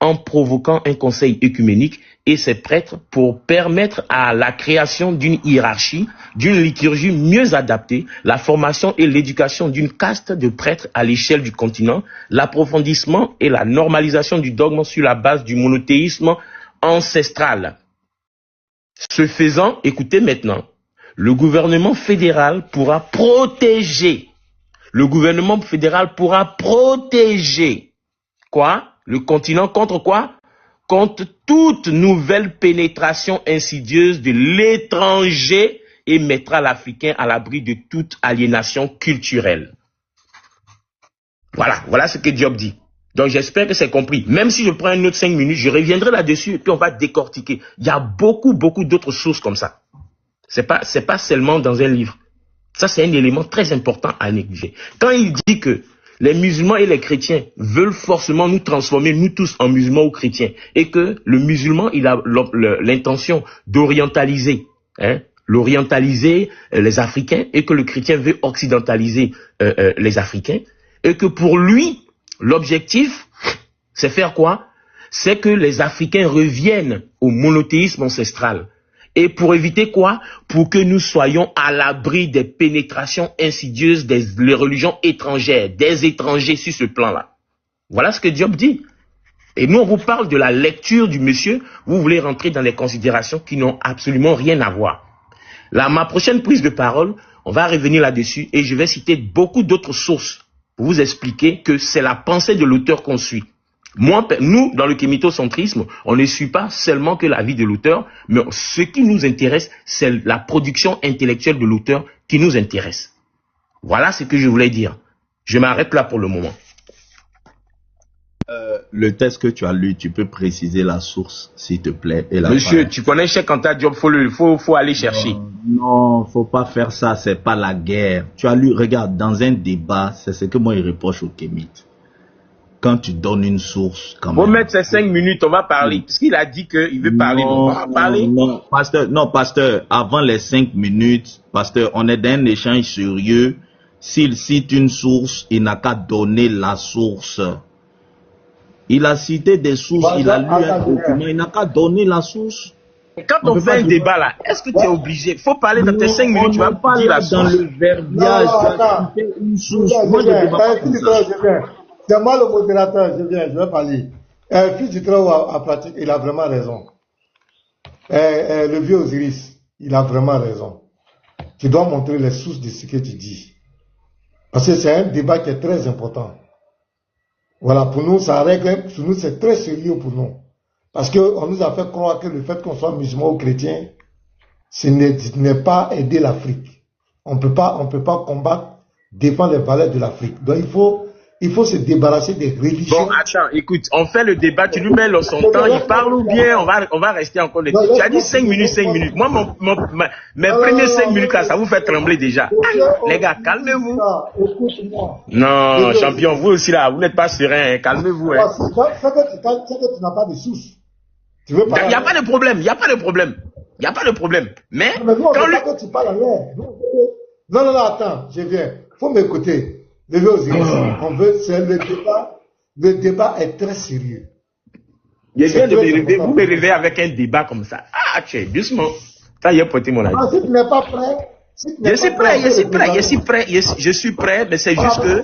en provoquant un conseil œcuménique et ses prêtres pour permettre à la création d'une hiérarchie, d'une liturgie mieux adaptée, la formation et l'éducation d'une caste de prêtres à l'échelle du continent, l'approfondissement et la normalisation du dogme sur la base du monothéisme ancestral. Ce faisant, écoutez maintenant, le gouvernement fédéral pourra protéger. Quoi? Le continent contre quoi? Contre toute nouvelle pénétration insidieuse de l'étranger et mettra l'Africain à l'abri de toute aliénation culturelle. Voilà ce que Diop dit. Donc j'espère que c'est compris. Même si je prends un autre 5 minutes, je reviendrai là-dessus et puis on va décortiquer. Il y a beaucoup d'autres choses comme ça. C'est pas seulement dans un livre. Ça, c'est un élément très important à négliger. Quand il dit que les musulmans et les chrétiens veulent forcément nous transformer, nous tous, en musulmans ou chrétiens, et que le musulman, il a l'intention d'orientaliser, l'orientaliser les Africains, et que le chrétien veut occidentaliser les Africains, et que pour lui, l'objectif, c'est faire quoi? C'est que les Africains reviennent au monothéisme ancestral. Et pour éviter quoi? Pour que nous soyons à l'abri des pénétrations insidieuses des religions étrangères, des étrangers sur ce plan-là. Voilà ce que Diop dit. Et nous, on vous parle de la lecture du monsieur, vous voulez rentrer dans des considérations qui n'ont absolument rien à voir. Là, ma prochaine prise de parole, on va revenir là-dessus et je vais citer beaucoup d'autres sources pour vous expliquer que c'est la pensée de l'auteur qu'on suit. Nous, dans le kémitocentrisme, on ne suit pas seulement que la vie de l'auteur, mais ce qui nous intéresse, c'est la production intellectuelle de l'auteur qui nous intéresse. Voilà ce que je voulais dire. Je m'arrête là pour le moment. Le texte que tu as lu, tu peux préciser la source, s'il te plaît. Et la Monsieur, page. tu connais Cheikh Anta Diop, faut aller chercher. Non, faut pas faire ça, c'est pas la guerre. Tu as lu, regarde, dans un débat, c'est ce que moi il reproche au kémite. Quand tu donnes une source, quand même. Faut mettre ces 5 minutes, on va parler. Parce qu'il a dit qu'il veut parler, on va parler. Non, pasteur, avant les 5 minutes, pasteur, on est dans un échange sérieux. S'il cite une source, il n'a qu'à donner la source. Il a cité des sources, il a lu un document, il n'a qu'à donner la source. Quand on fait un débat là, est-ce que tu es obligé? Faut parler dans tes 5 minutes, tu vas pas dire la source. Dans le verbiage, tu as cité une source. Moi, je ne peux pas faire ça. C'est moi le modérateur, je vais parler. Fils du travail à pratique, il a vraiment raison. Le vieux Osiris, il a vraiment raison. Tu dois montrer les sources de ce que tu dis. Parce que c'est un débat qui est très important. Voilà, pour nous, ça règle, pour nous, c'est très sérieux pour nous. Parce qu'on nous a fait croire que le fait qu'on soit musulman ou chrétien, ce n'est pas aider l'Afrique. On peut pas combattre, défendre les valeurs de l'Afrique. Donc il faut se débarrasser des religions. Bon, attends, écoute, on fait le débat, tu lui mets son temps, il parle ou bien on va rester encore dessus. Tu as dit 5 minutes. Moi, mes premiers 5 minutes là, ça vous fait trembler déjà. Les gars, calmez-vous. Non, champion, vous aussi là, vous n'êtes pas serein, calmez-vous. C'est que tu n'as pas de source. Il n'y a pas de problème. Mais quand lui... tu parles en l'air. Non, attends, je viens. Faut m'écouter. On veut, c'est le débat. Le débat est très sérieux. Je viens de me réveiller. Vous me réveillez avec un débat comme ça. Ah, tiens, doucement. Ça y est, porté mon avis. Si tu n'es pas prêt. Je suis prêt, mais c'est juste que.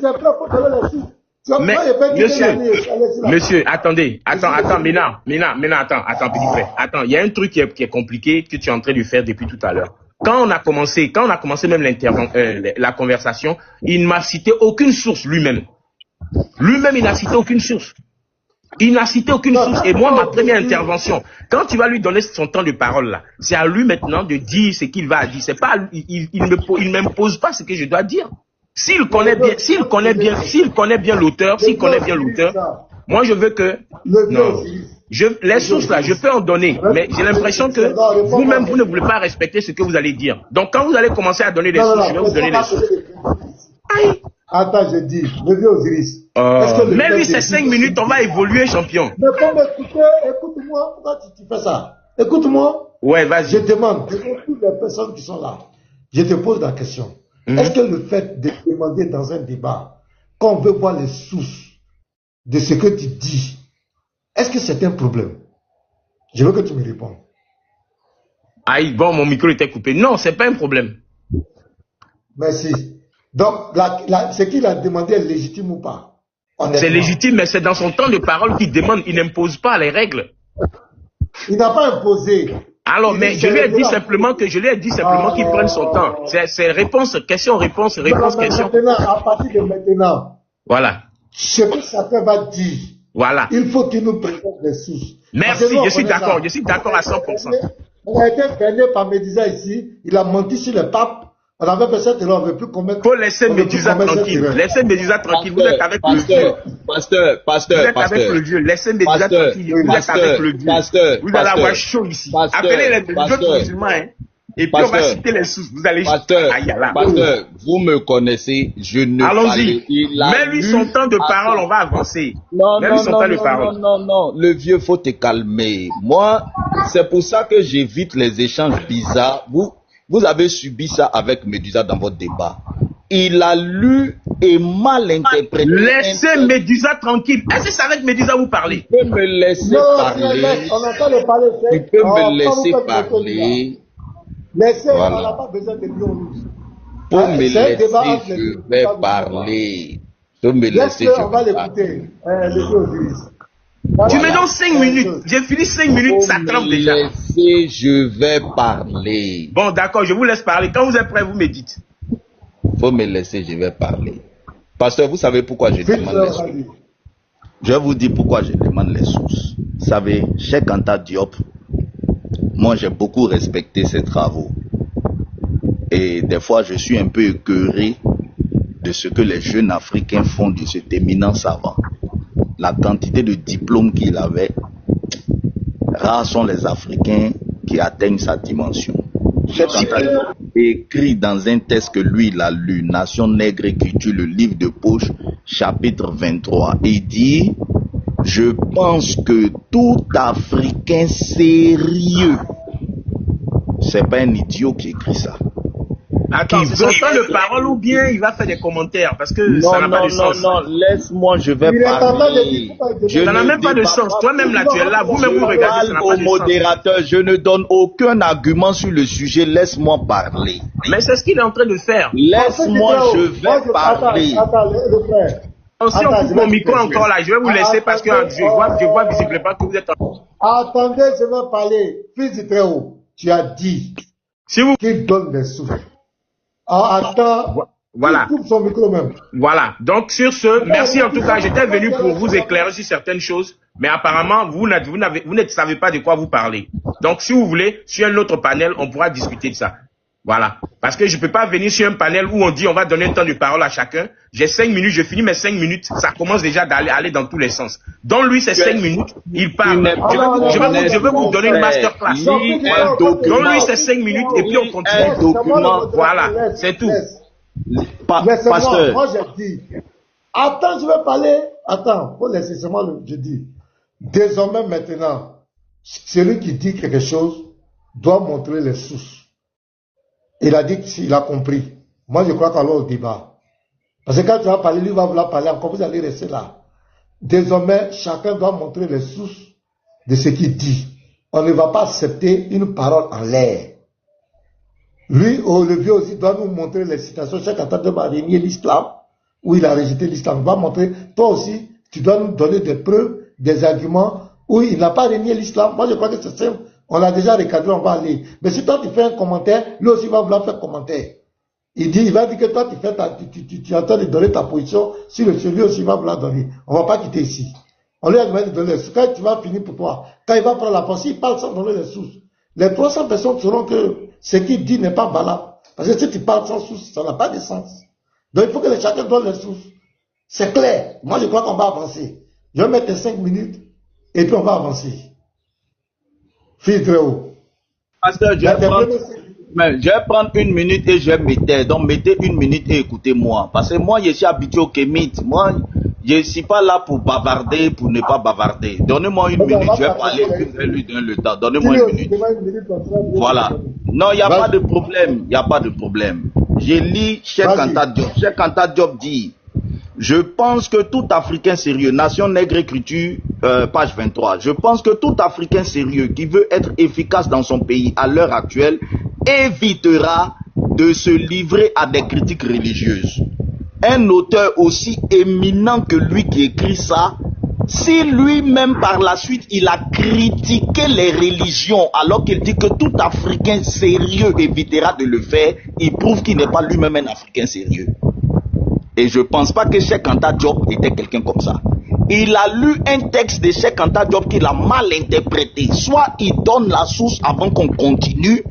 Mais, monsieur, attendez, attends, Mina, attends, petit frère. Attends, il y a un truc qui est compliqué que tu es en train de faire depuis tout à l'heure. Quand on a commencé même la conversation, il ne m'a cité aucune source lui-même. Lui-même, il n'a cité aucune source. Et moi, ma première intervention, quand tu vas lui donner son temps de parole là, c'est à lui maintenant de dire ce qu'il va dire. C'est pas, il m'impose pas ce que je dois dire. S'il connaît bien l'auteur, moi je veux que, non. Les sources là, je peux en donner, mais j'ai l'impression que vous-même, vous ne voulez pas respecter ce que vous allez dire. Donc quand vous allez commencer à donner des sources, je vais vous donner les sources. Aïe. Attends, je dis, le vieux Osiris. Mais lui, c'est 5 minutes, on va évoluer, champion. Mais pour m'écouter, écoute-moi, pourquoi tu fais ça? Écoute-moi. Ouais, vas-y. Je demande, toutes les personnes qui sont là, je te pose la question. Est-ce que le fait de demander dans un débat, qu'on veut voir les sources de ce que tu dis, Est-ce que c'est un problème? Je veux que tu me répondes. Aïe, bon, mon micro était coupé. Non, c'est pas un problème. Merci. Donc, ce qu'il a demandé est légitime ou pas? C'est légitime, mais c'est dans son temps de parole qu'il demande. Il n'impose pas les règles. Il n'a pas imposé. Alors, mais je lui ai dit simplement qu'il prenne son temps. C'est réponse, question, réponse, réponse, question. Maintenant, à partir de maintenant, voilà. Ce que chacun va dire, voilà. Il faut qu'il nous présente les sources. Merci, je suis d'accord à 100%. On a été gagné par Médusa ici, il a menti sur le pape. On avait fait cette erreur, on ne veut plus commettre. Il faut laisser Médusa tranquille. Laissez Médusa tranquille. Vous êtes avec le Dieu. Pasteur. Vous êtes avec le Dieu. Laissez Médusa tranquille. Vous êtes avec le Dieu. Vous allez avoir chaud ici. Appelez les autres musulmans, hein. Et puis on va citer les sources. Vous allez. Pasteur, vous me connaissez. Je ne. Allons-y. Mets-lui son temps de parole. On va avancer. Non. Le vieux, faut te calmer. Moi, c'est pour ça que j'évite les échanges bizarres. Vous avez subi ça avec Médusa dans votre débat. Il a lu et mal interprété. Laissez Médusa tranquille. Est-ce que c'est avec Médusa vous parlez? Tu peux me laisser parler. On n'a pas de parler. Tu peux me laisser parler. Laissez, on n'a pas besoin de lui. Pour me laisser, je vais parler. Tu me laisser, on va l'écouter. Tu me donnes 5 minutes. J'ai fini 5 minutes, ça trempe déjà. Laissez, je vais parler. Bon, d'accord, je vous laisse parler. Quand vous êtes prêt, vous me dites. Faut me laisser, je vais parler. Pasteur, vous savez pourquoi je demande les sources? Je vais vous dire pourquoi je demande les sources. Vous savez, Cheikh Anta Diop, moi j'ai beaucoup respecté ses travaux. Et des fois, je suis un peu écœuré de ce que les jeunes Africains font de cet éminent savant. La quantité de diplômes qu'il avait, rares sont les Africains qui atteignent sa dimension. Cheikh Anta Diop écrit dans un texte que lui il a lu, Nation nègre qui tue, le livre de poche, chapitre 23, et dit: je pense que tout Africain sérieux, c'est pas un idiot qui écrit ça. Attends, c'est son temps de parole ou bien il va faire des commentaires parce que ça n'a pas de sens. Non, laisse-moi, je vais parler. Ça n'a même pas de sens. Toi-même là, tu es là, vous-même vous regardez, ça n'a pas de sens. Au modérateur, je ne donne aucun argument sur le sujet, laisse-moi parler. Mais c'est ce qu'il est en train de faire. Laisse-moi, je vais parler. Si on coupe mon micro encore là, je vais vous laisser parce que je vois visiblement que vous êtes en... Attendez, je vais parler. Fils du Très-Haut, tu as dit qu'il donne des souffles. Attends, voilà. Il coupe son micro même. Voilà. Donc sur ce, merci en tout cas. J'étais venu pour vous éclairer sur certaines choses, mais apparemment vous ne savez pas de quoi vous parlez. Donc si vous voulez, sur un autre panel, on pourra discuter de ça. Voilà. Parce que je ne peux pas venir sur un panel où on dit on va donner un temps de parole à chacun. J'ai 5 minutes, je finis mes 5 minutes. Ça commence déjà aller dans tous les sens. Donc lui, c'est 5 minutes, il parle. Je vais vous donner une masterclass. Donc lui, c'est 5 minutes et puis on continue. Voilà, c'est tout. Pasteur. Moi, j'ai dit. Attends, je vais parler. Attends, faut laisser seulement je dis. Désormais, maintenant, celui qui dit quelque chose doit montrer les sources. Il a dit qu'il a compris. Moi, je crois qu'on va au débat. Parce que quand tu vas parler, lui va vouloir parler encore, vous allez rester là. Désormais, chacun doit montrer les sources de ce qu'il dit. On ne va pas accepter une parole en l'air. Lui, le vieux aussi, doit nous montrer les citations. Cheikh Anta Diop a renié l'islam, où il a rejeté l'islam. Il va montrer, toi aussi, tu dois nous donner des preuves, des arguments, où il n'a pas renié l'islam. Moi, je crois que c'est simple. On l'a déjà recadré, on va aller. Mais si toi tu fais un commentaire, lui aussi va vouloir faire commentaire. Il va dire que toi tu es en train de donner ta position, si lui aussi va vouloir donner. On ne va pas quitter ici. On lui a demandé de donner les sources. Quand tu vas finir pour toi, quand il va prendre la parole, il parle sans donner les sources. Les 300 personnes sauront que ce qu'il dit n'est pas valable. Parce que si tu parles sans source, ça n'a pas de sens. Donc il faut que chacun donne les sources. C'est clair. Moi je crois qu'on va avancer. Je vais mettre 5 minutes et puis on va avancer. Fils Très-Haut. Pasteur, je vais prendre 1 minute et je vais me taire. Donc, mettez 1 minute et écoutez-moi. Parce que moi, je suis habitué au Kémit. Moi, je ne suis pas là pour bavarder, pour ne pas bavarder. Donnez-moi 1 minute, je vais parler, puis je vais lui donner le temps. Donnez-moi 1 minute. Voilà. Non, il n'y a pas de problème. Il n'y a pas de problème. Je lis Cheikh Anta Diop. Cheikh Anta Diop dit, Je pense que tout Africain sérieux, Nation Nègre Écriture, page 23, je pense que tout Africain sérieux qui veut être efficace dans son pays à l'heure actuelle évitera de se livrer à des critiques religieuses. Un auteur aussi éminent que lui qui écrit ça, si lui-même par la suite il a critiqué les religions alors qu'il dit que tout Africain sérieux évitera de le faire, il prouve qu'il n'est pas lui-même un Africain sérieux. Et je ne pense pas que Cheikh Anta Diop était quelqu'un comme ça. Il a lu un texte de Cheikh Anta Diop qu'il a mal interprété. Soit il donne la source avant qu'on continue,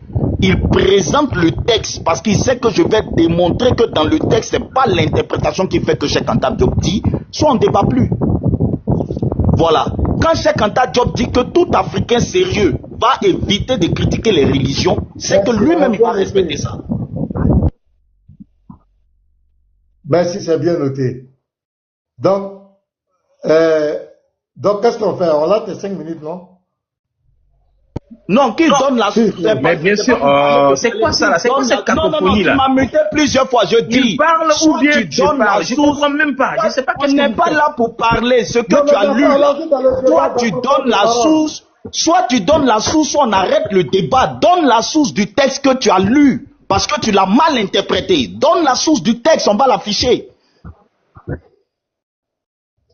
il présente le texte parce qu'il sait que je vais démontrer que dans le texte, ce n'est pas l'interprétation qui fait que Cheikh Anta Diop dit, soit on ne débat plus. Voilà. Quand Cheikh Anta Diop dit que tout Africain sérieux va éviter de critiquer les religions, c'est que lui-même va respecter ça. Merci, c'est bien noté. Donc qu'est-ce qu'on fait? On a tes 5 minutes, non? Non, qu'il donne la source. Mais bien sûr, c'est quoi ça là? C'est quoi cette cacophonie là? Tu m'as muté plusieurs fois, je dis. Il parle ou bien tu donnes la source? Je comprends même pas. Je sais pas On n'est pas là pour parler. Ce que tu as lu, soit tu donnes la source, soit tu donnes la source, soit on arrête le débat. Donne la source du texte que tu as lu. Parce que tu l'as mal interprété. Donne la source du texte, on va l'afficher.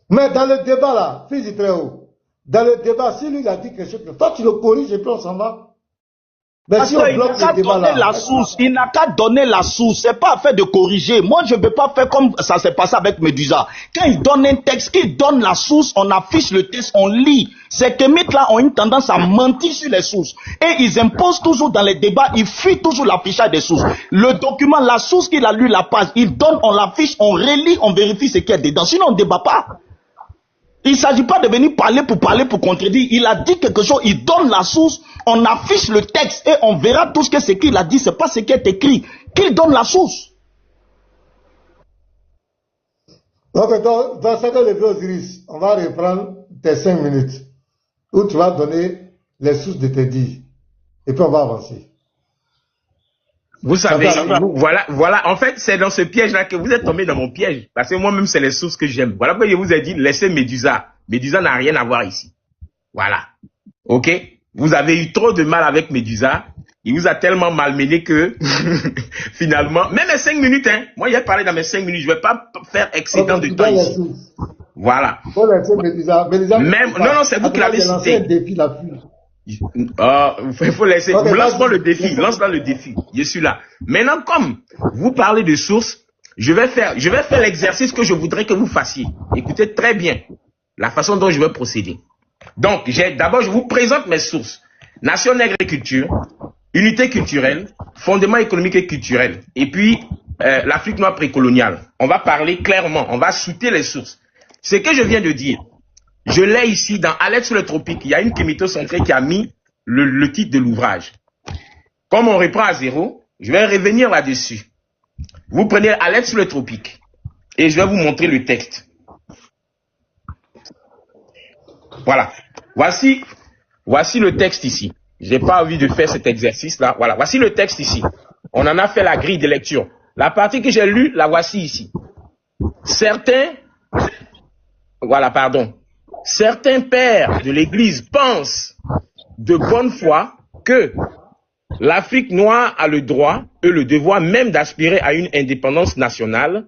Mais dans le débat là, fils du très haut, dans le débat, si lui il a dit quelque chose, toi tu le corriges et puis on s'en va. Mais si on bloque le débat là. Il n'a qu'à donner la source, c'est pas affaire de corriger. Moi je ne vais pas faire comme ça s'est passé avec Medusa. Quand il donne un texte, qu'il donne la source, on affiche le texte, on lit. Ces kémites là ont une tendance à mentir sur les sources. Et ils imposent toujours dans les débats, ils fuient toujours l'affichage des sources. Le document, la source qu'il a lu, la page, il donne, on l'affiche, on relit, on vérifie ce qu'il y a dedans. Sinon on ne débat pas. Il ne s'agit pas de venir parler pour contredire. Il a dit quelque chose, il donne la source, on affiche le texte et on verra tout ce que c'est qu'il a dit, c'est pas ce qui est écrit. Qu'il donne la source. Donc, dans ce cas, le vieux Osiris, on va reprendre tes 5 minutes où tu vas donner les sources de tes dires. Et puis on va avancer. Vous savez, voilà, en fait, c'est dans ce piège-là que vous êtes tombé dans mon piège. Parce que moi-même, c'est les sources que j'aime. Voilà pourquoi je vous ai dit, laissez Médusa. Médusa n'a rien à voir ici. Voilà. Ok? Vous avez eu trop de mal avec Médusa. Il vous a tellement malmené que, finalement, même les 5 minutes, hein. Moi, il a parlé dans mes 5 minutes. Je ne vais pas faire excédent de temps ici. Voilà. Même, non, c'est vous qui l'avez cité. Il faut laisser. Okay, lance-moi le défi. Lance-moi le défi. Je suis là. Maintenant, comme vous parlez de sources, je vais faire l'exercice que je voudrais que vous fassiez. Écoutez très bien la façon dont je vais procéder. Donc, d'abord, je vous présente mes sources. Nation Nègre et Culture, Unité culturelle, Fondement économique et culturel, et puis l'Afrique noire précoloniale. On va parler clairement. On va citer les sources. Ce que je viens de dire, je l'ai ici dans Alerte sur le tropique. Il y a une kémito-centrée qui a mis le titre de l'ouvrage. Comme on reprend à zéro, je vais revenir là-dessus. Vous prenez Alerte sur le tropique et je vais vous montrer le texte. Voilà. Voici le texte ici. J'ai pas envie de faire cet exercice-là. Voilà. Voici le texte ici. On en a fait la grille de lecture. La partie que j'ai lue, la voici ici. Certains pères de l'Église pensent de bonne foi que l'Afrique noire a le droit et le devoir même d'aspirer à une indépendance nationale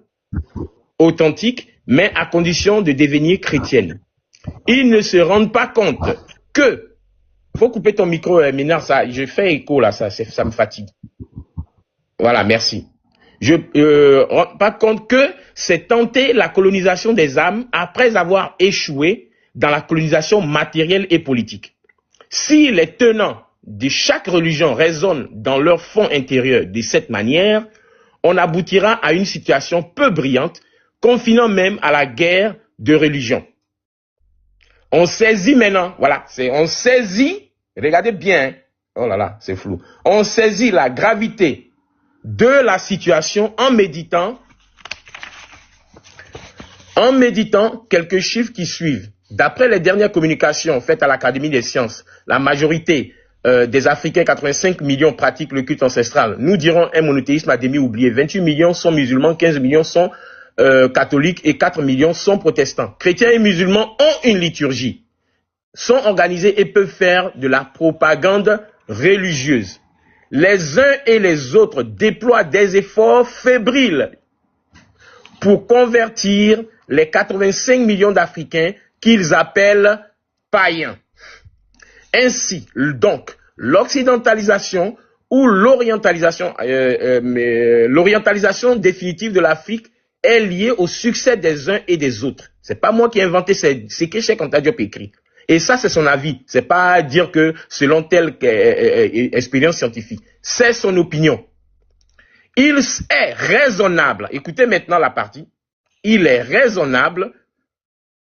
authentique, mais à condition de devenir chrétienne. Ils ne se rendent pas compte que... Faut couper ton micro, Ménard, ça, je fais écho là, ça me fatigue. Voilà, merci. Je rends pas compte que c'est tenter la colonisation des âmes après avoir échoué dans la colonisation matérielle et politique. Si les tenants de chaque religion raisonnent dans leur fond intérieur de cette manière, on aboutira à une situation peu brillante, confinant même à la guerre de religion. On saisit maintenant, voilà, on saisit, regardez bien, hein, oh là là, c'est flou, on saisit la gravité de la situation en méditant quelques chiffres qui suivent. D'après les dernières communications faites à l'Académie des sciences, la majorité des Africains, 85 millions, pratiquent le culte ancestral. Nous dirons un monothéisme à demi oublié. 28 millions sont musulmans, 15 millions sont catholiques et 4 millions sont protestants. Chrétiens et musulmans ont une liturgie, sont organisés et peuvent faire de la propagande religieuse. Les uns et les autres déploient des efforts fébriles pour convertir les 85 millions d'Africains qu'ils appellent païens. Ainsi, donc, l'occidentalisation ou l'orientalisation définitive de l'Afrique est liée au succès des uns et des autres. C'est pas moi qui ai inventé, c'est que Cheikh Anta Diop écrit. Et ça, c'est son avis. C'est pas dire que selon telle expérience scientifique. C'est son opinion. Il est raisonnable, écoutez maintenant la partie, il est raisonnable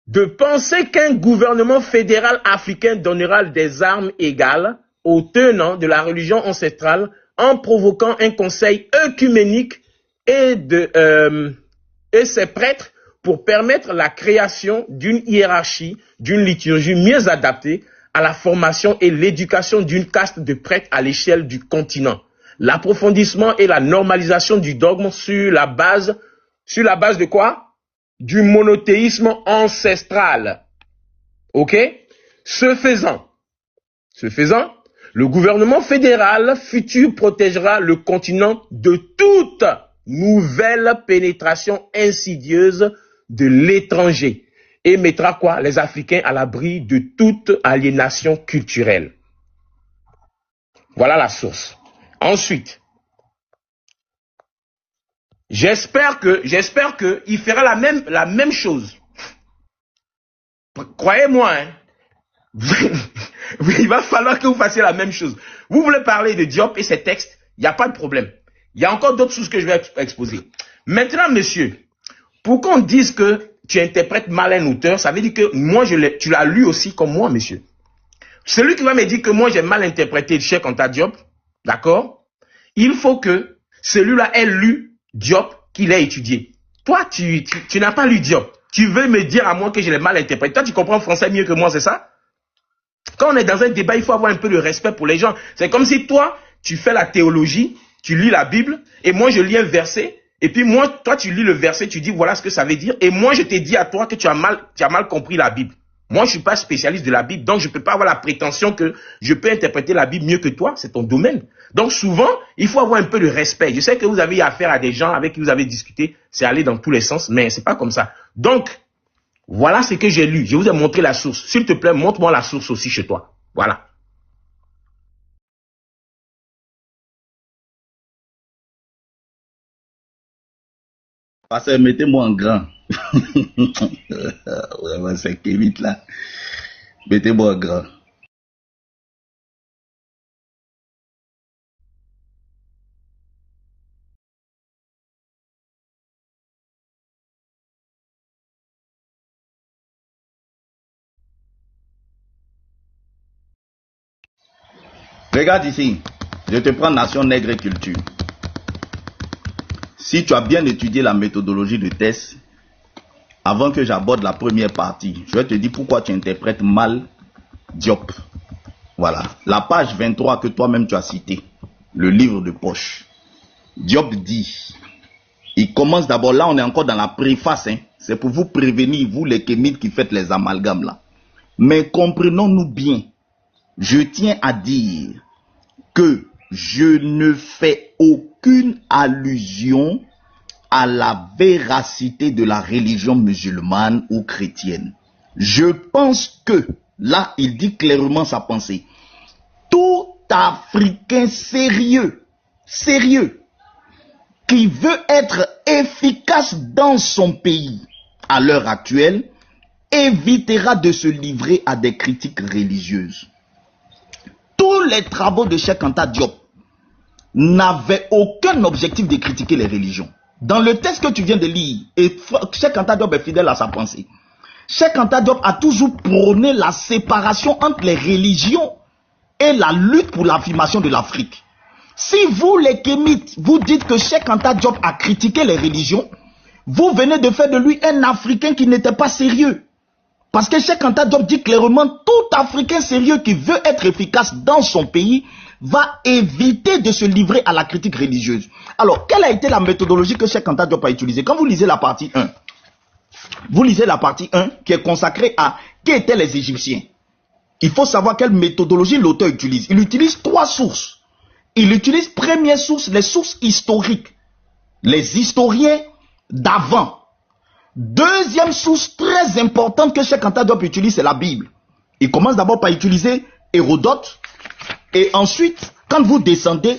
de penser qu'un gouvernement fédéral africain donnera des armes égales aux tenants de la religion ancestrale en provoquant un conseil œcuménique et ses prêtres pour permettre la création d'une hiérarchie, d'une liturgie mieux adaptée à la formation et l'éducation d'une caste de prêtres à l'échelle du continent. L'approfondissement et la normalisation du dogme sur la base de quoi? Du monothéisme ancestral. Ok? Ce faisant, le gouvernement fédéral futur protégera le continent de toute nouvelle pénétration insidieuse de l'étranger et mettra quoi? Les Africains à l'abri de toute aliénation culturelle. Voilà la source. Ensuite, j'espère que il fera la même chose. Croyez-moi, hein. Il va falloir que vous fassiez la même chose. Vous voulez parler de Diop et ses textes, il n'y a pas de problème. Il y a encore d'autres choses que je vais exposer. Maintenant, monsieur, pour qu'on dise que tu interprètes mal un auteur, ça veut dire que moi, tu l'as lu aussi comme moi, monsieur. Celui qui va me dire que moi, j'ai mal interprété Cheikh Anta Diop, d'accord? Il faut que celui-là ait lu Diop, qu'il ait étudié. Toi, tu n'as pas lu Diop. Tu veux me dire à moi que je l'ai mal interprété. Toi, tu comprends français mieux que moi, c'est ça? Quand on est dans un débat, il faut avoir un peu de respect pour les gens. C'est comme si toi, tu fais la théologie, tu lis la Bible, et moi, je lis un verset, et puis moi, toi, tu lis le verset, tu dis voilà ce que ça veut dire, et moi, je t'ai dit à toi que tu as mal compris la Bible. Moi, je ne suis pas spécialiste de la Bible, donc je ne peux pas avoir la prétention que je peux interpréter la Bible mieux que toi, c'est ton domaine. Donc souvent, il faut avoir un peu de respect. Je sais que vous avez affaire à des gens avec qui vous avez discuté, c'est aller dans tous les sens, mais c'est pas comme ça. Donc, voilà ce que j'ai lu. Je vous ai montré la source. S'il te plaît, montre-moi la source aussi chez toi. Voilà. Pasteur, mettez-moi en grand. Vraiment, c'est Kevin là. Mettez-moi en grand. Regarde ici. Je te prends Nation Nègre et Culture. Si tu as bien étudié la méthodologie de test, avant que j'aborde la première partie, je vais te dire pourquoi tu interprètes mal Diop. Voilà, la page 23 que toi-même tu as cité, le livre de poche. Diop dit, il commence d'abord, là on est encore dans la préface, hein, c'est pour vous prévenir, vous les kémites qui faites les amalgames là. Mais comprenons-nous bien, je tiens à dire que je ne fais aucune allusion à la véracité de la religion musulmane ou chrétienne. Je pense que, là, il dit clairement sa pensée. Tout Africain sérieux, qui veut être efficace dans son pays à l'heure actuelle, évitera de se livrer à des critiques religieuses. Tous les travaux de Cheikh Anta Diop n'avaient aucun objectif de critiquer les religions. Dans le texte que tu viens de lire, et Cheikh Anta Diop est fidèle à sa pensée, Cheikh Anta Diop a toujours prôné la séparation entre les religions et la lutte pour l'affirmation de l'Afrique. Si vous, les kémites, vous dites que Cheikh Anta Diop a critiqué les religions, vous venez de faire de lui un Africain qui n'était pas sérieux. Parce que Cheikh Anta Diop dit clairement, tout Africain sérieux qui veut être efficace dans son pays va éviter de se livrer à la critique religieuse. Alors, quelle a été la méthodologie que Cheikh Anta Diop a utilisée? Quand vous lisez la partie 1, vous lisez la partie 1 qui est consacrée à qui étaient les Égyptiens. Il faut savoir quelle méthodologie l'auteur utilise. Il utilise 3 sources. Il utilise première source, les sources historiques, les historiens d'avant. Deuxième source très importante que Cheikh Anta Diop utilise, c'est la Bible. Il commence d'abord par utiliser Hérodote. Et ensuite, quand vous descendez,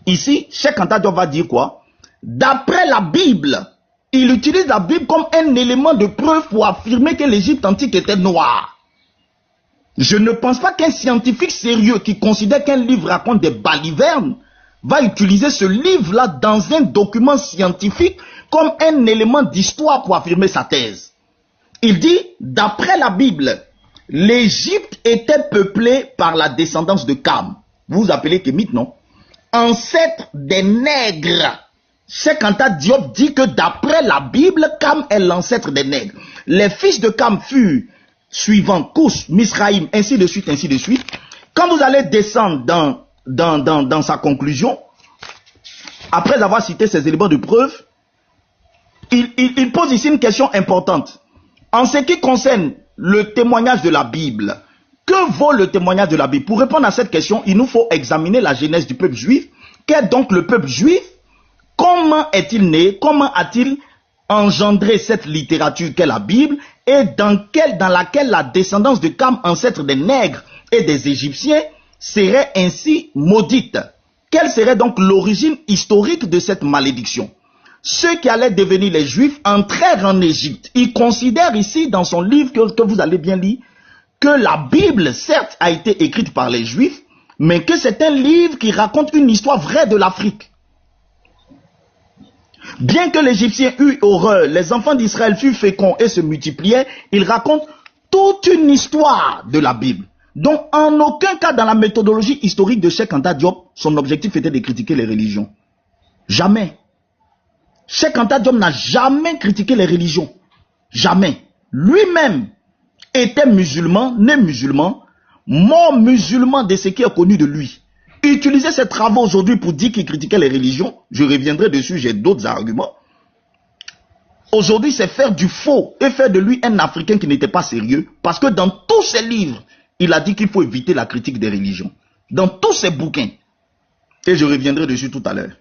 ici, Cheikh Anta Diop va dire quoi? D'après la Bible, il utilise la Bible comme un élément de preuve pour affirmer que l'Égypte antique était noire. Je ne pense pas qu'un scientifique sérieux qui considère qu'un livre raconte des balivernes va utiliser ce livre-là dans un document scientifique comme un élément d'histoire pour affirmer sa thèse. Il dit, d'après la Bible, l'Égypte était peuplée par la descendance de Cam. Vous vous appelez Kémite, non? Ancêtre des nègres. Cheikh Anta Diop dit que d'après la Bible, Cam est l'ancêtre des nègres. Les fils de Cam furent suivants, Kous, Misraïm, ainsi de suite, ainsi de suite. Quand vous allez descendre dans sa conclusion, après avoir cité ces éléments de preuve, il pose ici une question importante. En ce qui concerne le témoignage de la Bible, que vaut le témoignage de la Bible? Pour répondre à cette question, il nous faut examiner la genèse du peuple juif. Qu'est donc le peuple juif? Comment est-il né? Comment a-t-il engendré cette littérature qu'est la Bible? Et dans laquelle la descendance de Cam, ancêtre des nègres et des Égyptiens, serait ainsi maudite? Quelle serait donc l'origine historique de cette malédiction? Ceux qui allaient devenir les Juifs entrèrent en Égypte. Il considère ici, dans son livre que vous allez bien lire, que la Bible, certes, a été écrite par les Juifs, mais que c'est un livre qui raconte une histoire vraie de l'Afrique. Bien que l'Égyptien eût horreur, les enfants d'Israël furent féconds et se multipliaient, il raconte toute une histoire de la Bible. Donc, en aucun cas dans la méthodologie historique de Cheikh Anta Diop, son objectif était de critiquer les religions. Jamais. Cheikh Anta Diop n'a jamais critiqué les religions. Jamais. Lui-même était musulman, né musulman, mort musulman de ce qui est connu de lui. Utiliser ses travaux aujourd'hui pour dire qu'il critiquait les religions, je reviendrai dessus, j'ai d'autres arguments. Aujourd'hui, c'est faire du faux et faire de lui un Africain qui n'était pas sérieux, parce que dans tous ses livres, il a dit qu'il faut éviter la critique des religions. Dans tous ses bouquins. Et je reviendrai dessus tout à l'heure.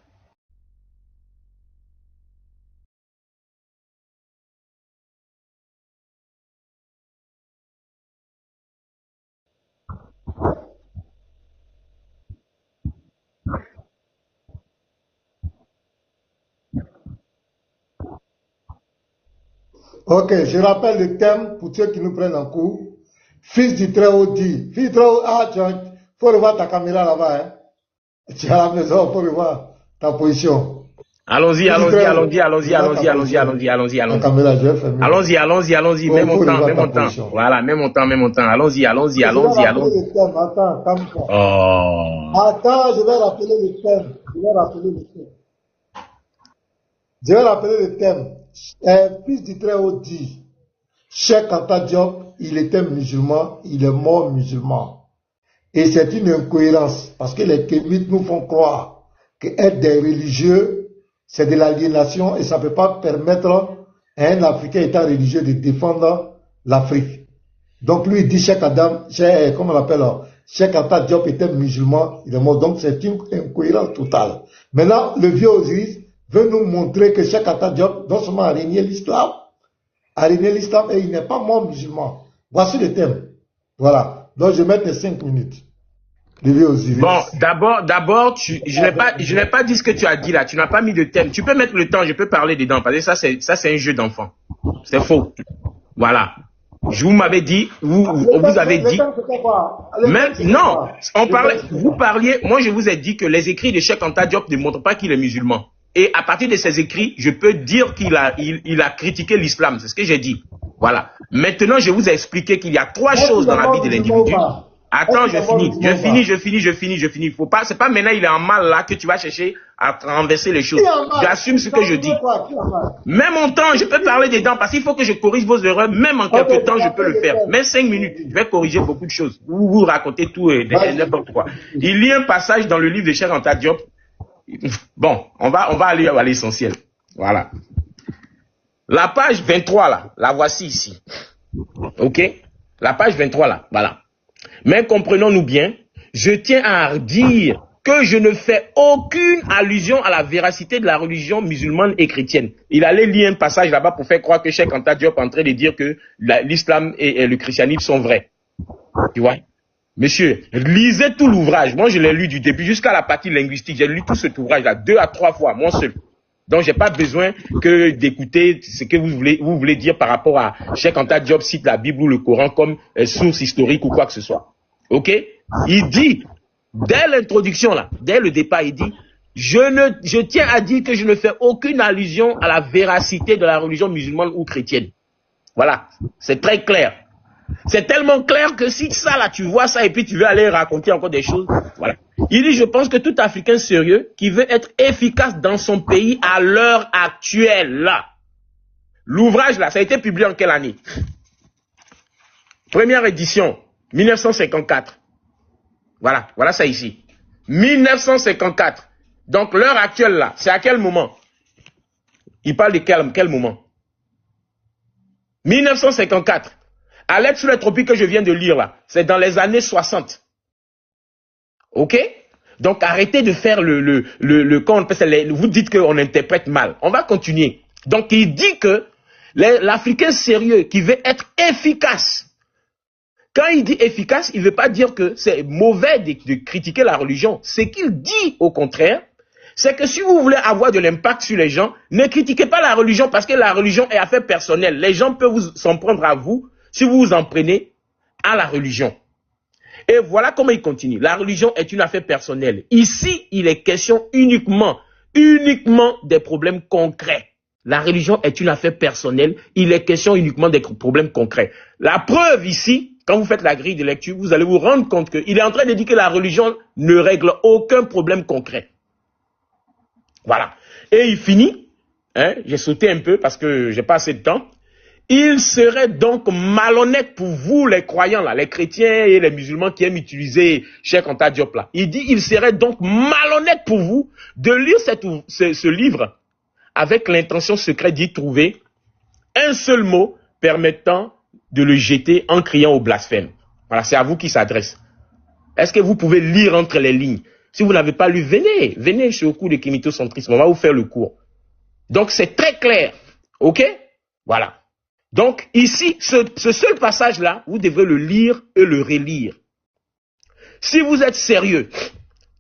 Ok, je rappelle le thème pour ceux qui nous prennent en cours. Fils du Très-Haut dit. Fils du Très-Haut, faut revoir ta caméra là-bas. Hein. Tu es à la maison, faut revoir ta position. Allons-y. Mets mon temps. Voilà, mets mon temps. Allons-y. Attends, je vais rappeler le thème. Je vais rappeler le thème. Fils du Très-Haut dit, Cheikh Anta Diop, il était musulman, il est mort musulman. Et c'est une incohérence, parce que les Kémites nous font croire qu'être des religieux, c'est de l'aliénation et ça ne peut pas permettre à un Africain étant religieux de défendre l'Afrique. Donc lui il dit Cheikh Anta Diop était musulman, il est mort. Donc c'est une incohérence totale. Maintenant, le vieux Osiris veut nous montrer que Cheikh Anta Diop non seulement a régné l'islam et il n'est pas mort musulman. Voici le thème. Voilà. Donc je vais mettre les 5 minutes. Le vieux Osiris. Bon, d'abord, je n'ai pas dit ce que tu as dit là. Tu n'as pas mis de thème. Tu peux mettre le temps, je peux parler dedans. Parce que ça, c'est un jeu d'enfant. C'est faux. Voilà. Vous m'avez dit, vous avez dit. Même, non, vous parliez, moi je vous ai dit que les écrits de Cheikh Anta Diop ne montrent pas qu'il est musulman. Et à partir de ces écrits, je peux dire qu'il a critiqué l'islam. C'est ce que j'ai dit. Voilà. Maintenant, je vous ai expliqué qu'il y a 3 choses dans la vie de l'individu. Attends, je finis. Faut pas, c'est pas maintenant il est en mal là que tu vas chercher à renverser les choses. J'assume ce que je dis. Même en temps, je peux parler dedans parce qu'il faut que je corrige vos erreurs. Même en quelques temps, je peux le faire. Même 5 minutes, je vais corriger beaucoup de choses. Vous racontez tout et n'importe quoi. Il y a un passage dans le livre de Cheikh Anta Diop. Bon, on va aller à l'essentiel. Voilà. La page 23 là, la voici ici. Ok? La page 23 là, voilà. Mais comprenons-nous bien, je tiens à dire que je ne fais aucune allusion à la véracité de la religion musulmane et chrétienne. Il allait lire un passage là-bas pour faire croire que Cheikh Anta Diop est en train de dire que l'islam et le christianisme sont vrais. Tu vois? Monsieur, lisez tout l'ouvrage. Moi, je l'ai lu du début jusqu'à la partie linguistique. J'ai lu tout cet ouvrage-là 2 à 3 fois, moi seul. Donc, j'ai pas besoin que d'écouter ce que vous voulez dire par rapport à Cheikh Anta Diop cite la Bible ou le Coran comme source historique ou quoi que ce soit. Ok? Il dit, dès l'introduction là, dès le départ, il dit, je tiens à dire que je ne fais aucune allusion à la véracité de la religion musulmane ou chrétienne. Voilà. C'est très clair. C'est tellement clair que si ça là, tu vois ça et puis tu veux aller raconter encore des choses, voilà. Il dit, je pense que tout Africain sérieux qui veut être efficace dans son pays à l'heure actuelle, là. L'ouvrage là, ça a été publié en quelle année? Première édition, 1954. Voilà, voilà ça ici. 1954. Donc l'heure actuelle là, c'est à quel moment? Il parle de quel moment? 1954. À l'aide sur les tropiques que je viens de lire là, c'est dans les années 60. Ok? Donc arrêtez de faire vous dites qu'on interprète mal. On va continuer. Donc il dit que l'Africain sérieux qui veut être efficace, quand il dit efficace, il ne veut pas dire que c'est mauvais de critiquer la religion. Ce qu'il dit au contraire, c'est que si vous voulez avoir de l'impact sur les gens, ne critiquez pas la religion parce que la religion est affaire personnelle. Les gens peuvent s'en prendre à vous si vous vous en prenez à la religion. Et voilà comment il continue. La religion est une affaire personnelle. Ici, il est question uniquement des problèmes concrets. La religion est une affaire personnelle. Il est question uniquement des problèmes concrets. La preuve ici, quand vous faites la grille de lecture, vous allez vous rendre compte qu'il est en train de dire que la religion ne règle aucun problème concret. Voilà. Et il finit, hein, j'ai sauté un peu parce que j'ai pas assez de temps. Il serait donc malhonnête pour vous, les croyants, là, les chrétiens et les musulmans qui aiment utiliser Cheikh Anta Diop là. Il dit, il serait donc malhonnête pour vous de lire ce livre avec l'intention secrète d'y trouver un seul mot permettant de le jeter en criant au blasphème. Voilà, c'est à vous qui s'adresse. Est-ce que vous pouvez lire entre les lignes? Si vous n'avez pas lu, venez chez le cours de kémitocentrisme, on va vous faire le cours. Donc c'est très clair, ok? Voilà. Donc ici, ce seul passage-là, vous devrez le lire et le relire. Si vous êtes sérieux,